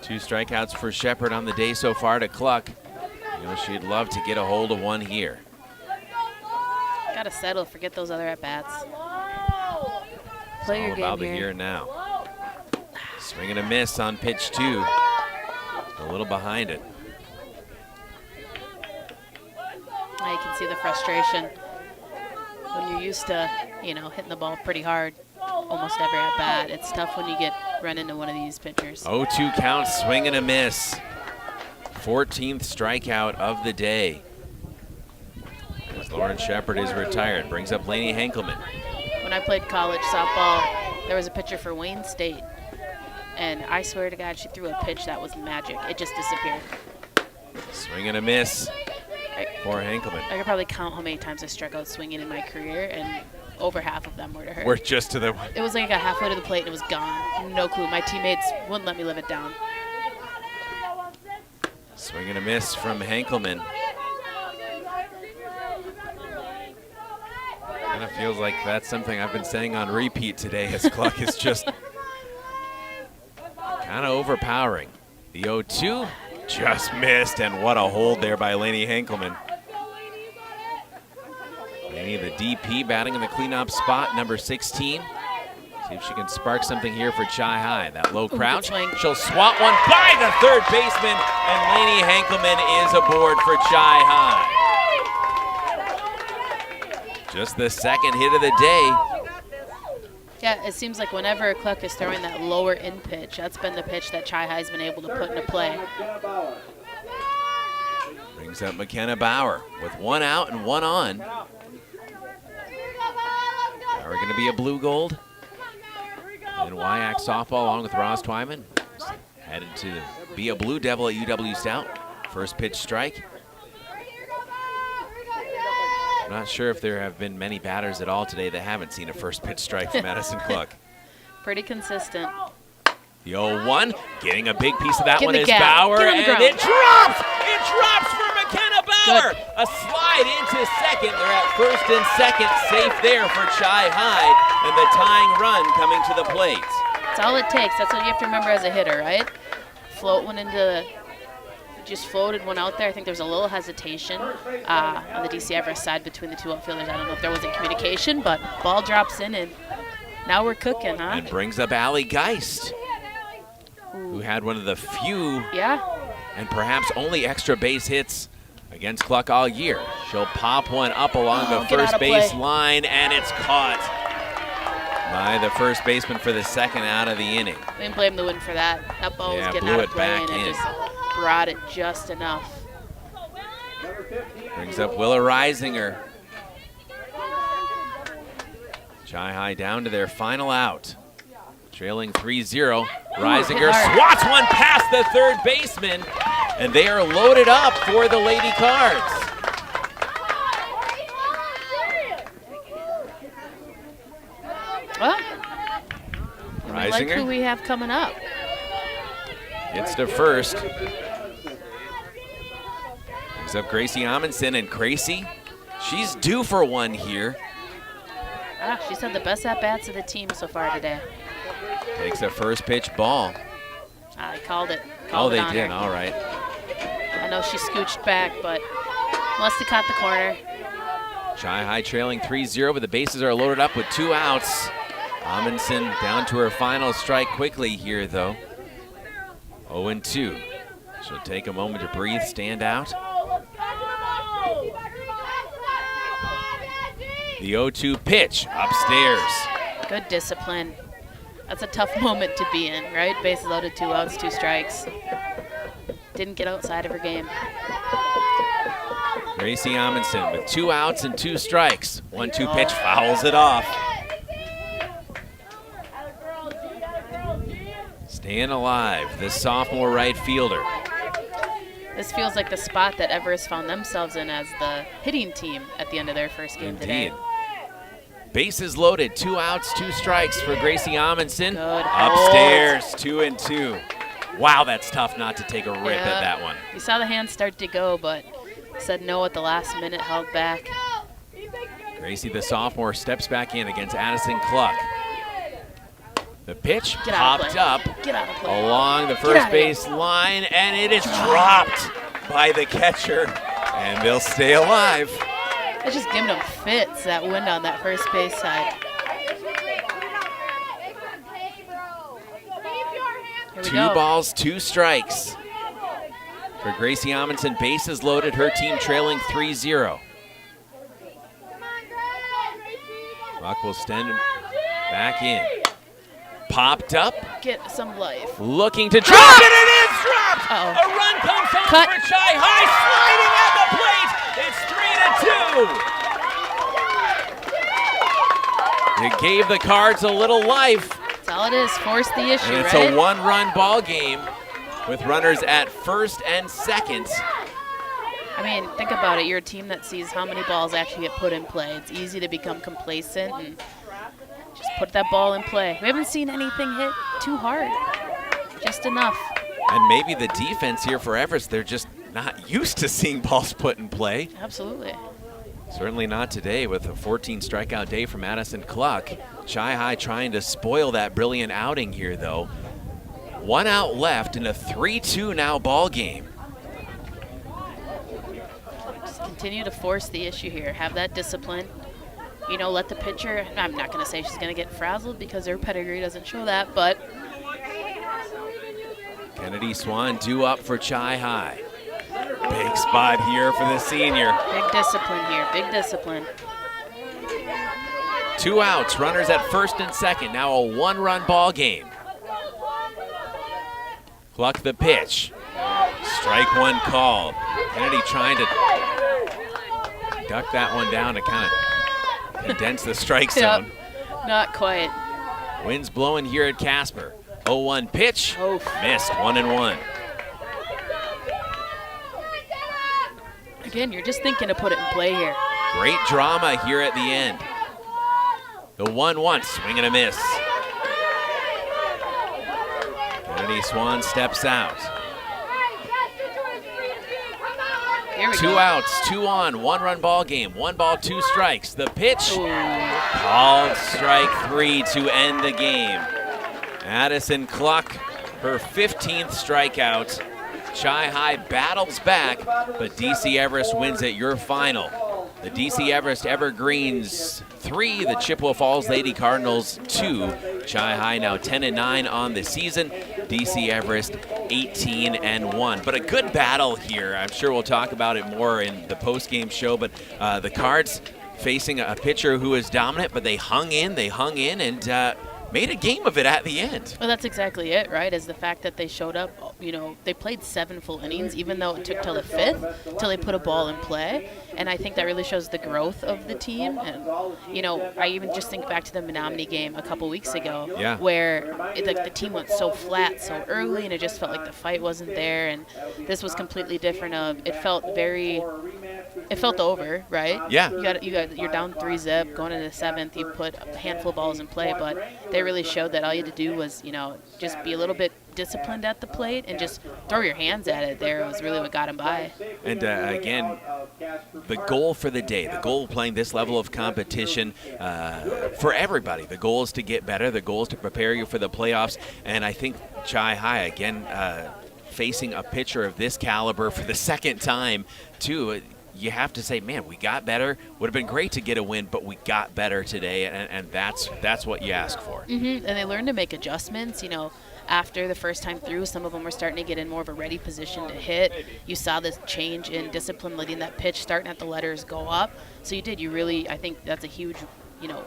2 strikeouts for Shepard on the day so far to Cluck. You know, she'd love to get a hold of one here. Gotta settle, forget those other at-bats. Play All your game about the here. here and now. Swing and a miss on pitch 2. A little behind it. Now you can see the frustration. When you're used to, you know, hitting the ball pretty hard almost every at-bat, it's tough when you run into one of these pitchers. 0-2 count, swing and a miss. 14th strikeout of the day. As Lauren Shepard is retired, brings up Lainey Henkelman. When I played college softball, there was a pitcher for Wayne State, and I swear to God, she threw a pitch that was magic. It just disappeared. Swing and a miss for Henkelman. I could probably count how many times I struck out swinging in my career, and over half of them were to her. We're just to the... It was like I got halfway to the plate and it was gone. No clue. My teammates wouldn't let me live it down. Swing and a miss from Henkelman. Kind of feels like that's something I've been saying on repeat today, as Cluck is just kind of overpowering. The 0-2 just missed, and what a hold there by Lainey Henkelman. Lainey, the DP, batting in the cleanup spot, number 16. See if she can spark something here for Chi High. That low crouch. She'll swat one by the third baseman, and Lainey Henkelman is aboard for Chi High. Just the second hit of the day. Yeah, it seems like whenever Cluck is throwing that lower in pitch, that's been the pitch that Chi High's been able to put into play. Brings up McKenna Bauer with one out and one on. Are we going to be a blue gold? And WIAC softball along with Ross Twyman. Headed to be a Blue Devil at UW Stout. First pitch strike. I'm not sure if there have been many batters at all today that haven't seen a first pitch strike from Madison Cluck. Pretty consistent. The 0-1, getting a big piece of that one is gap. Bauer, and it drops! It drops for McKenna Bauer! Good. A slide into second. They're at first and second, safe there for Chi High, and the tying run coming to the plate. That's all it takes. That's what you have to remember as a hitter, right? Float one into... Just floated one out there. I think there was a little hesitation on the DC Everest side between the two outfielders. I don't know if there wasn't communication, but ball drops in, and now we're cooking, huh? And brings up Allie Geist, who had one of the few and perhaps only extra base hits against Cluck all year. She'll pop one up along the first base line, and it's caught by the first baseman for the second out of the inning. We didn't blame the wind for that. That ball was getting out of play, and it just brought it just enough. Brings up Willa Reisinger. Chi High down to their final out. Trailing 3-0. Reisinger swats one past the third baseman, and they are loaded up for the Lady Cards. Well, Reisinger. I like who we have coming up. Gets to first. Brings up Gracie Amundsen, and Gracie, she's due for one here. She's had the best at-bats of the team so far today. Takes a first pitch ball. I called it. They did, all right. I know she scooched back, but must have caught the corner. Chi High trailing 3-0, but the bases are loaded up with 2 outs. Amundsen down to her final strike quickly here, though. 0-2. She'll take a moment to breathe, stand out. The 0-2 pitch upstairs. Good discipline. That's a tough moment to be in, right? Bases loaded, 2 outs, 2 strikes. Didn't get outside of her game. Gracie Amundsen with 2 outs and 2 strikes. 1-2 pitch fouls it off. Staying alive, the sophomore right fielder. This feels like the spot that Everest found themselves in as the hitting team at the end of their first game today. Bases loaded, 2 outs, 2 strikes for Gracie Amundsen. Good Upstairs, 2-2. Wow, that's tough not to take a rip at that one. You saw the hands start to go, but said no at the last minute, held back. Gracie, the sophomore, steps back in against Addison Cluck. The pitch popped up along the first base line, and it is dropped by the catcher, and they'll stay alive. It's just giving them fits, that wind on that first base side. Here we 2 go. balls, 2 strikes. For Gracie Amundsen, bases loaded, her team trailing 3-0. Buck will stand back in. popped up. Get some life. Looking to drop it, and it is dropped! Uh-oh. A run comes home Cut. for Chi High, sliding at the plate. It's 3-2. It gave the Cards a little life. That's all it is. Force the issue, And it's right? a one-run ball game with runners at first and second. I mean, think about it. You're a team that sees how many balls actually get put in play. It's easy to become complacent and just put that ball in play. We haven't seen anything hit too hard. Just enough. And maybe the defense here for Everest, they're just not used to seeing balls put in play. Absolutely. Certainly not today with a 14 strikeout day from Madison Cluck. Chi High trying to spoil that brilliant outing here, though. 1 out left in a 3-2 now ball game. Just continue to force the issue here. Have that discipline. You know, let the pitcher, I'm not going to say she's going to get frazzled because her pedigree doesn't show that, but. Kennedy Swan due up for Chi High. Big spot here for the senior. Big discipline here, big discipline. 2 outs, runners at first and second. Now a 1-run ball game. Cluck the pitch. Strike one called. Kennedy trying to duck that one down to kind of condense the strike zone. Not quite. Wind's blowing here at Casper. 0-1 pitch. Missed, 1-1. Again, you're just thinking to put it in play here. Great drama here at the end. The 1-1, swing and a miss. Kennedy Swan steps out. Here we 2 go. outs, 2 on, 1-run ball game. 1 ball, 2 strikes. The pitch, called strike 3 to end the game. Madison Cluck, her 15th strikeout. Chi High battles back, but DC Everest wins at your final. The DC Everest Evergreens 3, the Chippewa Falls Lady Cardinals 2. Chi High now 10-9 on the season. DC Everest 18-1. But a good battle here. I'm sure we'll talk about it more in the post-game show, but the Cards facing a pitcher who is dominant, but they hung in, and made a game of it at the end. Well, that's exactly it, right? Is the fact that they showed up, you know, they played 7 full innings, even though it took till the 5th till they put a ball in play. And I think that really shows the growth of the team. And, you know, I even just think back to the Menominee game a couple weeks ago, where the team went so flat so early, and it just felt like the fight wasn't there. And this was completely different. It felt over, right? Yeah. You're down 3-0 going into the 7th. You put a handful of balls in play, but they really showed that all you had to do was, you know, just be a little bit disciplined at the plate and just throw your hands at it. There was really what got them by. And again, the goal for the day, the goal of playing this level of competition for everybody, the goal is to get better. The goal is to prepare you for the playoffs. And I think Chi High, again, facing a pitcher of this caliber for the second time, too, you have to say, man, we got better. Would have been great to get a win, but we got better today, and that's what you ask for. And they learned to make adjustments. You know, after the first time through, some of them were starting to get in more of a ready position to hit. You saw this change in discipline, letting that pitch starting at the letters go up. So you did. You really, I think that's a huge, you know,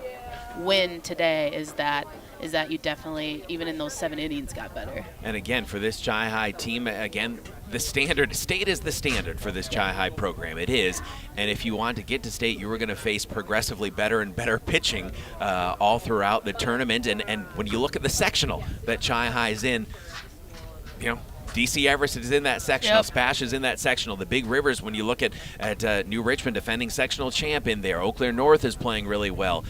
win today is that you definitely, even in those 7 innings, got better. And again, for this Chi High team, again, the standard, state is the standard for this Chi High program. It is. And if you want to get to state, you were going to face progressively better and better pitching all throughout the tournament. And when you look at the sectional that Chi High's in, you know, DC Everest is in that sectional. Spash is in that sectional. The Big Rivers, when you look at New Richmond, defending sectional champ in there. Eau Claire North is playing really well.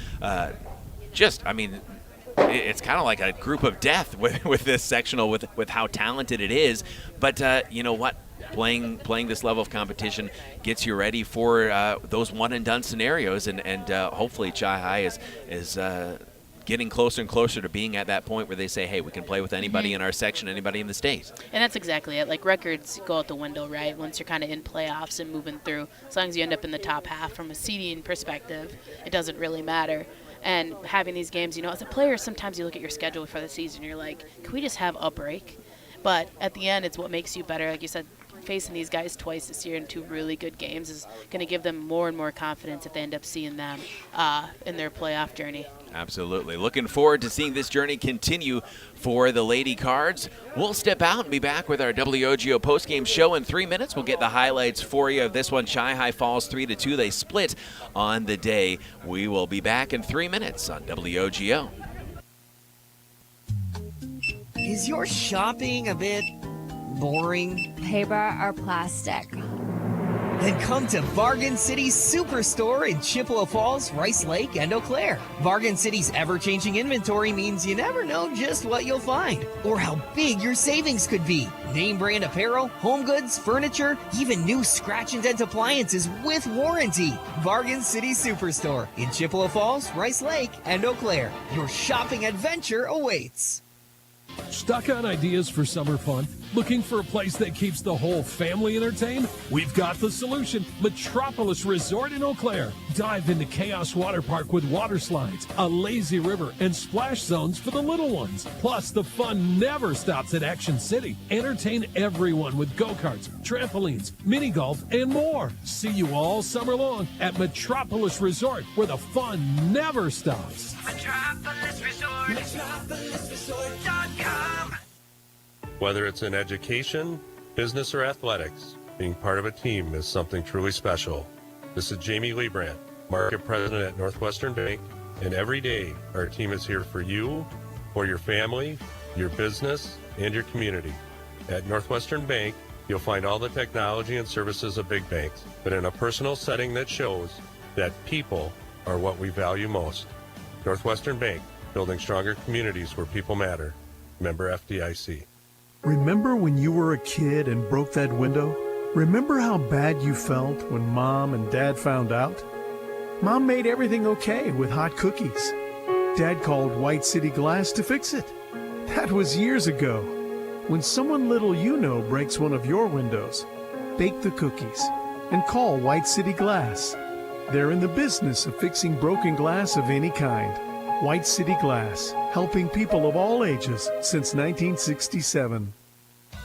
It's kind of like a group of death with this sectional, with how talented it is. But you know what? Playing this level of competition gets you ready for those one-and-done scenarios, and hopefully Chi High is getting closer and closer to being at that point where they say, hey, we can play with anybody in our section, anybody in the state. And that's exactly it. Like, records go out the window, right, once you're kind of in playoffs and moving through. As long as you end up in the top half from a seeding perspective, it doesn't really matter. And having these games, you know, as a player, sometimes you look at your schedule for the season, you're like, can we just have a break? But at the end, it's what makes you better. Like you said, facing these guys twice this year in 2 really good games is going to give them more and more confidence if they end up seeing them in their playoff journey. Absolutely. Looking forward to seeing this journey continue for the Lady Cards. We'll step out and be back with our WOGO postgame show in 3 minutes. We'll get the highlights for you of this one. Chi-Hi falls 3-2. They split on the day. We will be back in 3 minutes on WOGO. Is your shopping a bit boring? Paper or plastic? Then come to Bargain City's Superstore in Chippewa Falls, Rice Lake, and Eau Claire. Bargain City's ever-changing inventory means you never know just what you'll find or how big your savings could be. Name brand apparel, home goods, furniture, even new scratch and dent appliances with warranty. Bargain City Superstore in Chippewa Falls, Rice Lake, and Eau Claire. Your shopping adventure awaits. Stuck on ideas for summer fun? Looking for a place that keeps the whole family entertained? We've got the solution. Metropolis Resort in Eau Claire. Dive into Chaos Water Park with water slides, a lazy river, and splash zones for the little ones. Plus, the fun never stops at Action City. Entertain everyone with go-karts, trampolines, mini golf, and more. See you all summer long at Metropolis Resort, where the fun never stops. Metropolis Resort. MetropolisResort.com. Whether it's in education, business, or athletics, being part of a team is something truly special. This is Jamie Liebrandt, Market President at Northwestern Bank, and every day our team is here for you, for your family, your business, and your community. At Northwestern Bank, you'll find all the technology and services of big banks, but in a personal setting that shows that people are what we value most. Northwestern Bank, building stronger communities where people matter. Member FDIC. Remember when you were a kid and broke that window? Remember how bad you felt when Mom and Dad found out? Mom made everything okay with hot cookies. Dad called White City Glass to fix it. That was years ago. When someone little you know breaks one of your windows, bake the cookies and call White City Glass. They're in the business of fixing broken glass of any kind. White City Glass, helping people of all ages since 1967.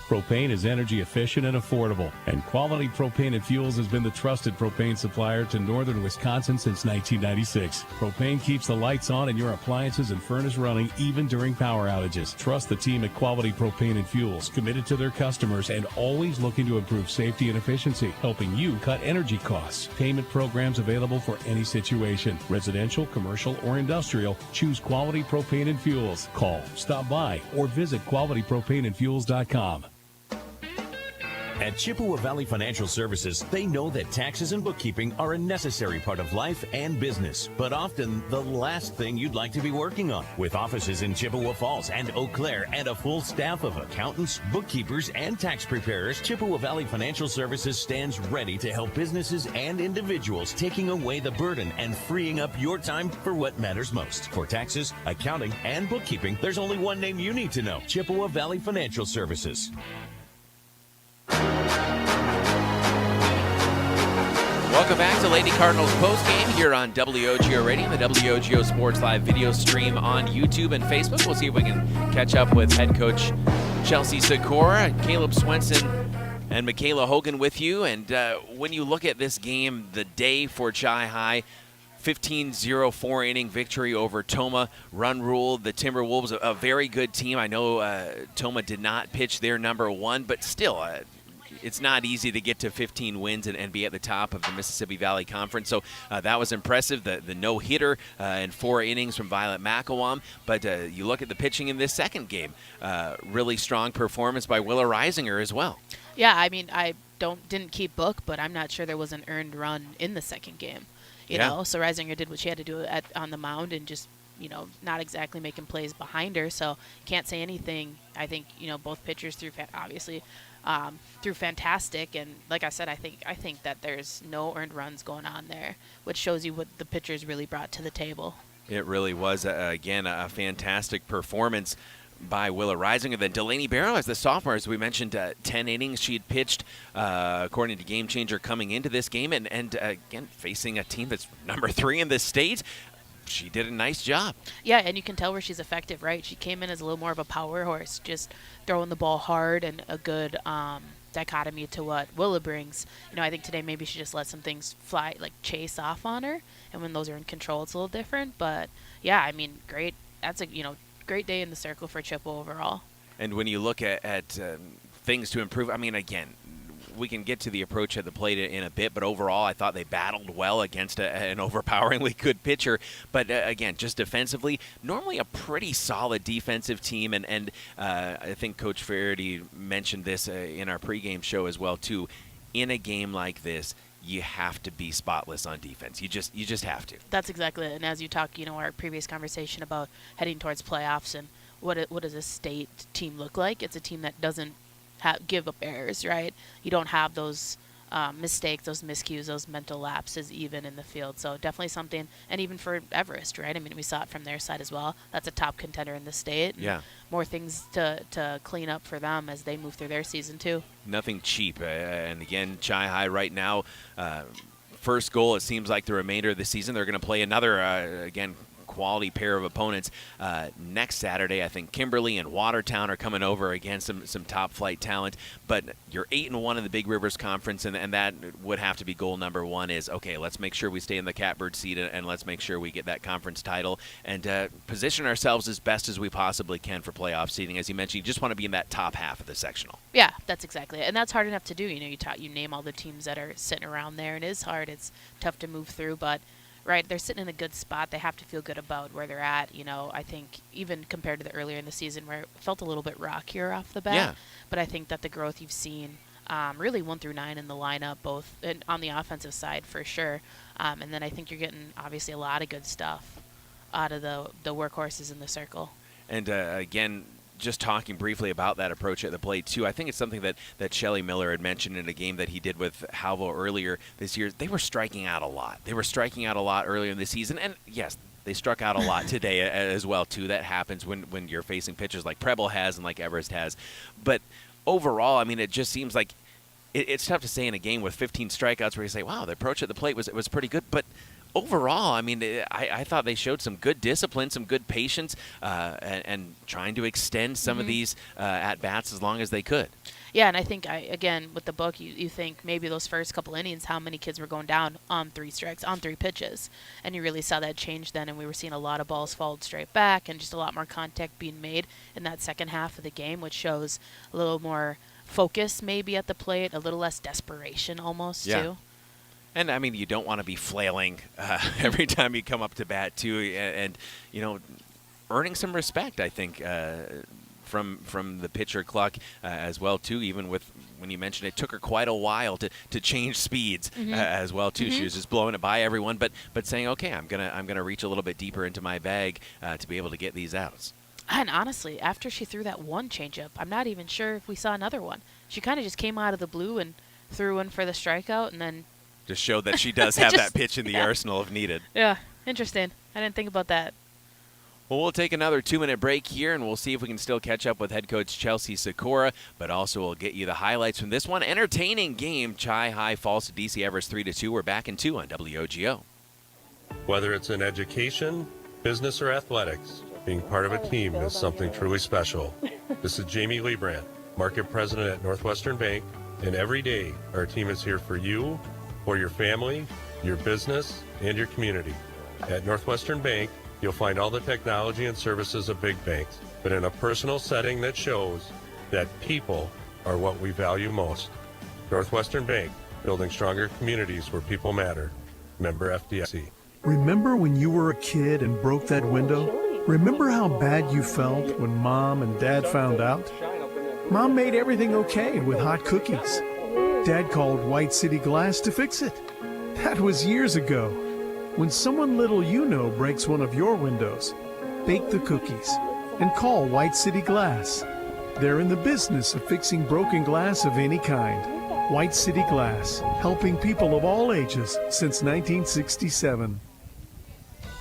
Propane is energy efficient and affordable, and Quality Propane and Fuels has been the trusted propane supplier to northern Wisconsin since 1996. Propane keeps the lights on and your appliances and furnace running even during power outages. Trust the team at Quality Propane and Fuels, committed to their customers and always looking to improve safety and efficiency, helping you cut energy costs. Payment programs available for any situation. Residential, commercial, or industrial, choose Quality Propane and Fuels. Call, stop by, or visit qualitypropaneandfuels.com. At Chippewa Valley Financial Services, they know that taxes and bookkeeping are a necessary part of life and business, but often the last thing you'd like to be working on. With offices in Chippewa Falls and Eau Claire and a full staff of accountants, bookkeepers, and tax preparers, Chippewa Valley Financial Services stands ready to help businesses and individuals, taking away the burden and freeing up your time for what matters most. For taxes, accounting, and bookkeeping, there's only one name you need to know: Chippewa Valley Financial Services. Welcome back to Lady Cardinals postgame here on WOGO Radio, the WOGO Sports Live video stream on YouTube and Facebook. We'll see if we can catch up with head coach Chelsea Sikora, Caleb Swenson, and Michaela Hogan with you. And when you look at this game, the day for Chi-Hi, 15-0 4-inning victory over Toma. Run ruled the Timberwolves, a very good team. I know Toma did not pitch their number one, but still, it's not easy to get to 15 wins and be at the top of the Mississippi Valley Conference. So that was impressive, the no-hitter in 4 innings from Violet McElwain. But you look at the pitching in this second game, really strong performance by Willa Reisinger as well. Yeah, I mean, I didn't keep book, but I'm not sure there was an earned run in the second game. You know, so Reisinger did what she had to do on the mound and just, not exactly making plays behind her. So can't say anything. I think, both pitchers threw fantastic. And like I said, I think that there's no earned runs going on there, which shows you what the pitchers really brought to the table. It really was, again, a fantastic performance by Willa Reisinger. Then Delaney Barrow, as the sophomore, as we mentioned, 10 innings she had pitched, according to Game Changer, coming into this game. And again, facing a team that's number 3 in the state, she did a nice job. Yeah, and you can tell where she's effective, right? She came in as a little more of a power horse, just throwing the ball hard and a good dichotomy to what Willa brings. I think today maybe she just let some things fly, like chase off on her, and when those are in control, it's a little different. But yeah, I mean, great. That's a great day in the circle for Chippewa overall. And when you look at things to improve, I mean, again, we can get to the approach at the plate in a bit, but overall I thought they battled well against an overpoweringly good pitcher. But again, just defensively, normally a pretty solid defensive team, and I think Coach Faraday mentioned this in our pregame show as well too. In a game like this, you have to be spotless on defense. You just have to. That's exactly it. And as you talk, our previous conversation about heading towards playoffs and what does a state team look like? It's a team that doesn't give up errors, right? You don't have those mistakes, those miscues, those mental lapses even in the field. So definitely something, and even for Everest, right? I mean, we saw it from their side as well. That's a top contender in the state. Yeah. More things to clean up for them as they move through their season too. Nothing cheap. And again, Chi High right now, first goal, it seems like the remainder of the season, they're going to play another, again, quality pair of opponents next Saturday. I think Kimberly and Watertown are coming over against some top flight talent, but you're 8-1 in the Big Rivers Conference, and that would have to be goal number one is, okay, let's make sure we stay in the catbird seat, and let's make sure we get that conference title and position ourselves as best as we possibly can for playoff seeding. As you mentioned, you just want to be in that top half of the sectional. Yeah, that's exactly it, and that's hard enough to do. You name all the teams that are sitting around there, and it is hard. It's tough to move through, but right, they're sitting in a good spot. They have to feel good about where they're at. I think even compared to the earlier in the season where it felt a little bit rockier off the bat. Yeah. But I think that the growth you've seen, really 1 through 9 in the lineup, both on the offensive side for sure. And then I think you're getting obviously a lot of good stuff out of the workhorses in the circle. And again, just talking briefly about that approach at the plate, too, I think it's something that Shelley Miller had mentioned in a game that he did with Halvo earlier this year. They were striking out a lot. They were striking out a lot earlier in the season. And, yes, they struck out a lot today as well, too. That happens when you're facing pitchers like Preble has and like Everest has. But overall, I mean, it just seems like it's tough to say in a game with 15 strikeouts where you say, wow, the approach at the plate was pretty good. But overall, I mean, I thought they showed some good discipline, some good patience, and trying to extend some of these at-bats as long as they could. Yeah, and I think, again, with the book, you think maybe those first couple innings, how many kids were going down on 3 strikes, on 3 pitches. And you really saw that change then, and we were seeing a lot of balls followed straight back and just a lot more contact being made in that second half of the game, which shows a little more focus maybe at the plate, a little less desperation almost, too. And, I mean, you don't want to be flailing every time you come up to bat, too. And earning some respect, I think, from the pitcher Cluck as well, too, even with when you mentioned it took her quite a while to change speeds as well, too. She was just blowing it by everyone, but saying, okay, I'm gonna reach a little bit deeper into my bag to be able to get these outs. And honestly, after she threw that one changeup, I'm not even sure if we saw another one. She kind of just came out of the blue and threw one for the strikeout, and then just showed that she does have that pitch in the arsenal if needed. Yeah, interesting. I didn't think about that. Well, we'll take another 2-minute break here, and we'll see if we can still catch up with head coach Chelsea Sikora, but also we'll get you the highlights from this one. Entertaining game. Chi High falls to DC Everest 3-2. We're back in 2 on WOGO. Whether it's in education, business, or athletics, being part of a team is something truly special. This is Jamie Liebrandt, Market President at Northwestern Bank, and every day our team is here for you, for your family, your business, and your community. At Northwestern Bank, you'll find all the technology and services of big banks, but in a personal setting that shows that people are what we value most. Northwestern Bank, building stronger communities where people matter. Member FDIC. Remember when you were a kid and broke that window? Remember how bad you felt when Mom and Dad found out? Mom made everything okay with hot cookies. Dad called White City Glass to fix it. That was years ago. When someone little you know breaks one of your windows, bake the cookies and call White City Glass. They're in the business of fixing broken glass of any kind. White City Glass, helping people of all ages since 1967.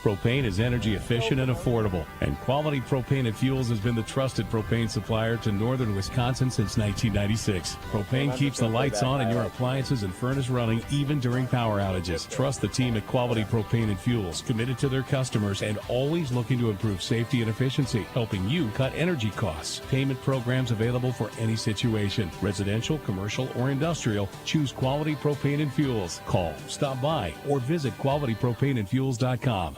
Propane is energy efficient and affordable, and Quality Propane and Fuels has been the trusted propane supplier to northern Wisconsin since 1996. Propane keeps the lights on and your appliances and furnace running even during power outages. Trust the team at Quality Propane and Fuels, committed to their customers and always looking to improve safety and efficiency, helping you cut energy costs. Payment programs available for any situation, residential, commercial, or industrial. Choose Quality Propane and Fuels. Call, stop by, or visit qualitypropaneandfuels.com.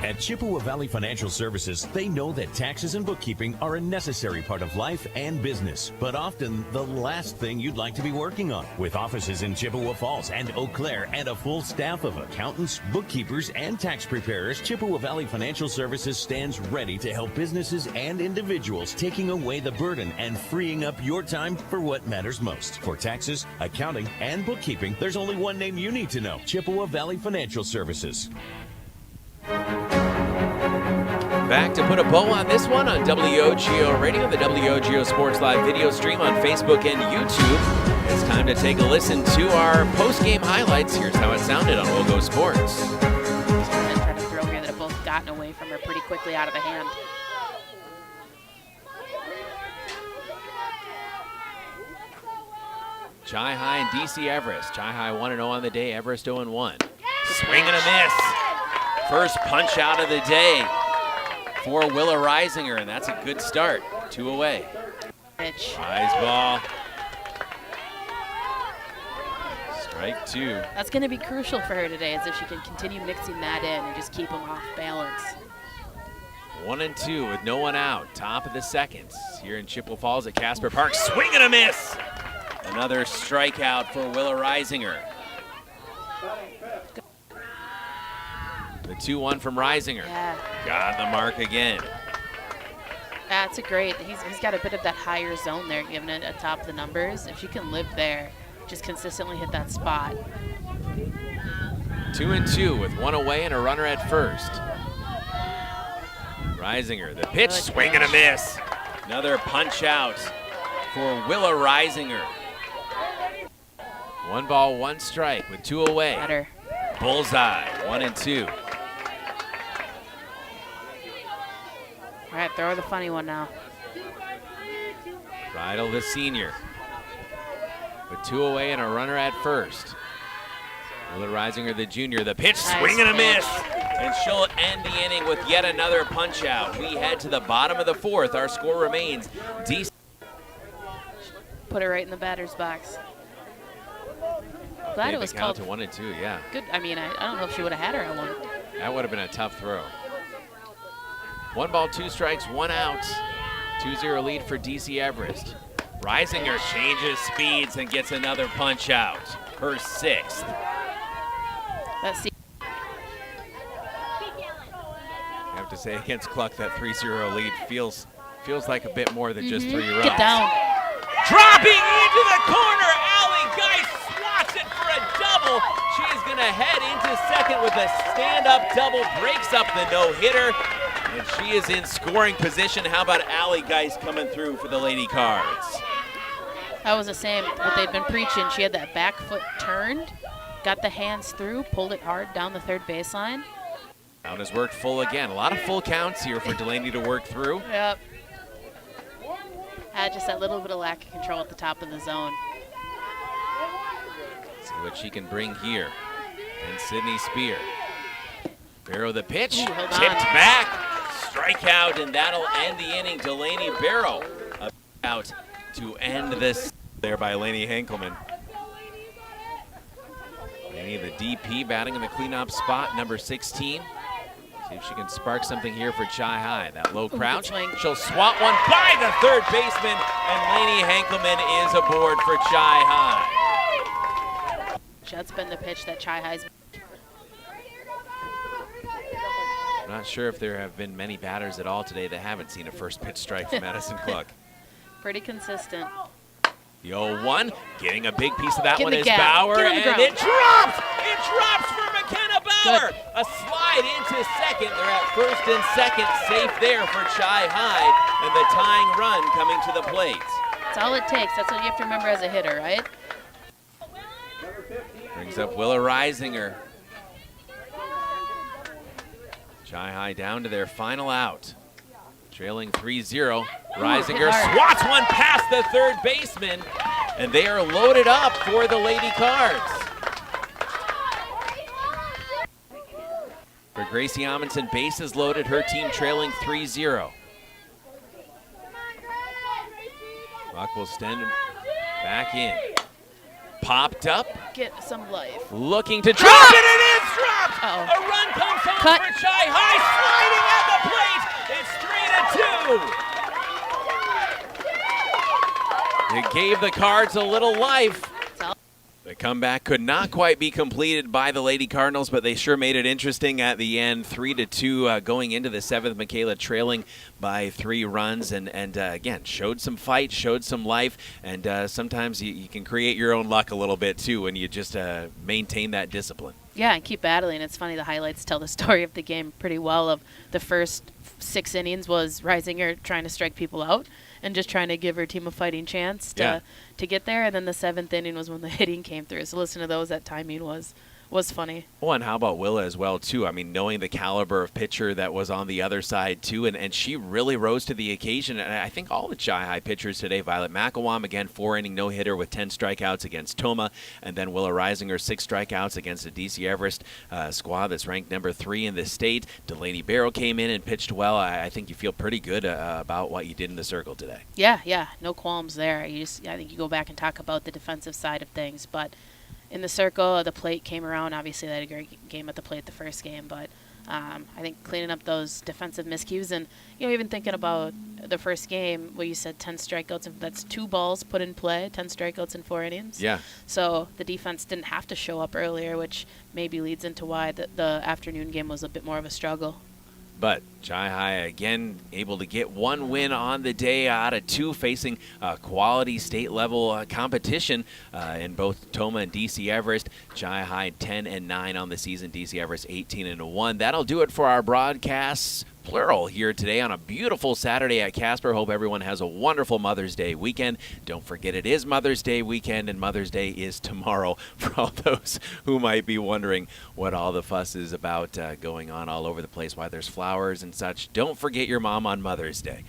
At Chippewa Valley Financial Services, they know that taxes and bookkeeping are a necessary part of life and business, but often the last thing you'd like to be working on. With offices in Chippewa Falls and Eau Claire and a full staff of accountants, bookkeepers, and tax preparers, Chippewa Valley Financial Services stands ready to help businesses and individuals, taking away the burden and freeing up your time for what matters most. For taxes, accounting, and bookkeeping, there's only one name you need to know: Chippewa Valley Financial Services. Back to put a bow on this one on WOGO Radio, the WOGO Sports Live video stream on Facebook and YouTube. It's time to take a listen to our post-game highlights. Here's how it sounded on WOGO Sports. Trying to throw here that have both gotten away from her pretty quickly out of the hand. Chi High and DC Everest. Chi High 1-0 on the day, Everest 0-1. Swing and a miss. First punch out of the day for Willa Reisinger, and that's a good start. 2 away. Rise ball. Strike 2. That's going to be crucial for her today, as if she can continue mixing that in and just keep them off balance. 1-2 with no one out. Top of the second here in Chippewa Falls at Casper Park. Swing and a miss. Another strikeout for Willa Reisinger. The 2-1 from Reisinger. Yeah. Got the mark again. That's a great. He's got a bit of that higher zone there, giving it atop the numbers. If she can live there, just consistently hit that spot. 2-2 with 1 away and a runner at first. Reisinger, the pitch, swing and a miss. Another punch out for Willa Reisinger. 1 ball, 1 strike with 2 away. Better. Bullseye, 1-2. All right, throw her the funny one now. Bridle, the senior, with 2 away and a runner at first. Willa Reisinger, the junior, the pitch, swing and a miss. And she'll end the inning with yet another punch out. We head to the bottom of the 4th. Our score remains DC. Put it right in the batter's box. Glad it was called to 1-2, yeah. Good. I mean, I don't know if she would have had her at 1. That would have been a tough throw. 1 ball, 2 strikes, 1 out. 2-0 lead for DC Everest. Reisinger changes speeds and gets another punch out. Her 6th. Let's see. I have to say, against Cluck, that 3-0 lead feels like a bit more than just 3 runs. Get down. Dropping into the corner, Allie Geist swats it for a double. She's going to head into second with a stand-up double, breaks up the no-hitter, and she is in scoring position. How about Allie Geist coming through for the Lady Cards? That was the same, what they'd been preaching. She had that back foot turned, got the hands through, pulled it hard down the third baseline. Count has worked full again. A lot of full counts here for Delaney to work through. Yep. Had just that little bit of lack of control at the top of the zone. See what she can bring here. And Sydney Spear. Barrow the pitch, tipped back, strikeout, and that'll end the inning. Delaney Barrow out to end this there by Lainey Henkelman. Lainey, the DP, batting in the cleanup spot, number 16. See if she can spark something here for Chi High. That low crouch. She'll swat one by the third baseman, and Lainey Henkelman is aboard for Chi High. That's been the pitch that Chi High's. I'm not sure if there have been many batters at all today that haven't seen a first pitch strike from Madison Cluck. Pretty consistent. The 0-1, getting a big piece of that one is gap. Bauer, and ground. it drops! It drops for McKenna Bauer! Good. A slide into second. They're at first and second, safe there for Chi High, and the tying run coming to the plate. That's all it takes. That's what you have to remember as a hitter, right? Brings up Willa Reisinger. Chi High down to their final out. Trailing 3-0. Reisinger swats one past the third baseman, and they are loaded up for the Lady Cards. For Gracie Amundsen, bases loaded, her team trailing 3-0. Puck will stand back in. Popped up. Get some life. Looking to drop it, and it's dropped! Uh-oh. A run comes home for Chi High, sliding at the plate. It's 3-2. It gave the Cards a little life. The comeback could not quite be completed by the Lady Cardinals, but they sure made it interesting at the end. 3-2 going into the seventh. Michaela trailing by 3 runs, and again, showed some fight, showed some life, and sometimes you can create your own luck a little bit too when you just maintain that discipline. Yeah, and keep battling. It's funny, the highlights tell the story of the game pretty well. Of the first 6 innings was Reisinger trying to strike people out and just trying to give her team a fighting chance to get there. And then the 7th inning was when the hitting came through. So listen to those. That timing was funny. Well, and how about Willa as well, too? I mean, knowing the caliber of pitcher that was on the other side, too, and she really rose to the occasion. And I think all the Chi High pitchers today, Violet McElwam, again, 4-inning no-hitter with 10 strikeouts against Toma, and then Willa Reisinger, 6 strikeouts against the DC Everest squad that's ranked number 3 in the state. Delaney Barrow came in and pitched well. I think you feel pretty good about what you did in the circle today. Yeah, no qualms there. I think you go back and talk about the defensive side of things, but in the circle, the plate came around. Obviously, they had a great game at the plate the first game, but I think cleaning up those defensive miscues, and even thinking about the first game where you said 10 strikeouts, that's 2 balls put in play, 10 strikeouts in 4 innings. Yeah. So the defense didn't have to show up earlier, which maybe leads into why the afternoon game was a bit more of a struggle. But Chi High, again, able to get 1 win on the day out of 2, facing quality state-level competition in both Toma and DC Everest. Chi High 10-9 on the season, DC Everest 18-1. That'll do it for our broadcasts, plural, here today on a beautiful Saturday at Casper. Hope everyone has a wonderful Mother's Day weekend. Don't forget, it is Mother's Day weekend, and Mother's Day is tomorrow for all those who might be wondering what all the fuss is about going on all over the place, why there's flowers and such. Don't forget your mom on Mother's Day.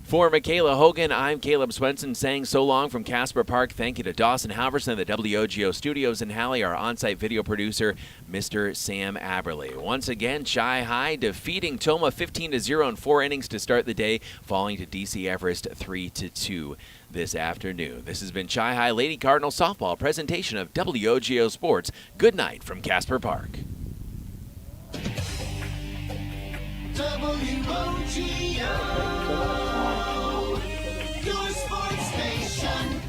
For Michaela Hogan, I'm Caleb Swenson saying so long from Casper Park. Thank you to Dawson Halverson of the WOGO Studios in Halley, our on-site video producer, Mr. Sam Aberley. Once again, Chi High defeating Toma 15-0 in 4 innings to start the day, falling to DC Everest 3-2 this afternoon. This has been Chi High Lady Cardinal Softball presentation of WOGO Sports. Good night from Casper Park. Your sports station.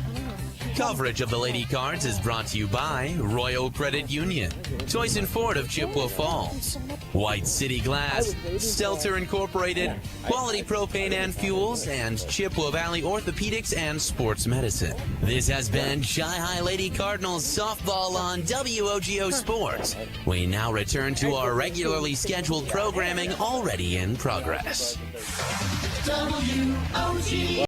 Coverage of the Lady Cards is brought to you by Royal Credit Union, Choice and Ford of Chippewa Falls, White City Glass, Stelter Incorporated, Quality Propane and Fuels, and Chippewa Valley Orthopedics and Sports Medicine. This has been Chi High Lady Cardinals softball on WOGO Sports. We now return to our regularly scheduled programming already in progress. WOGO.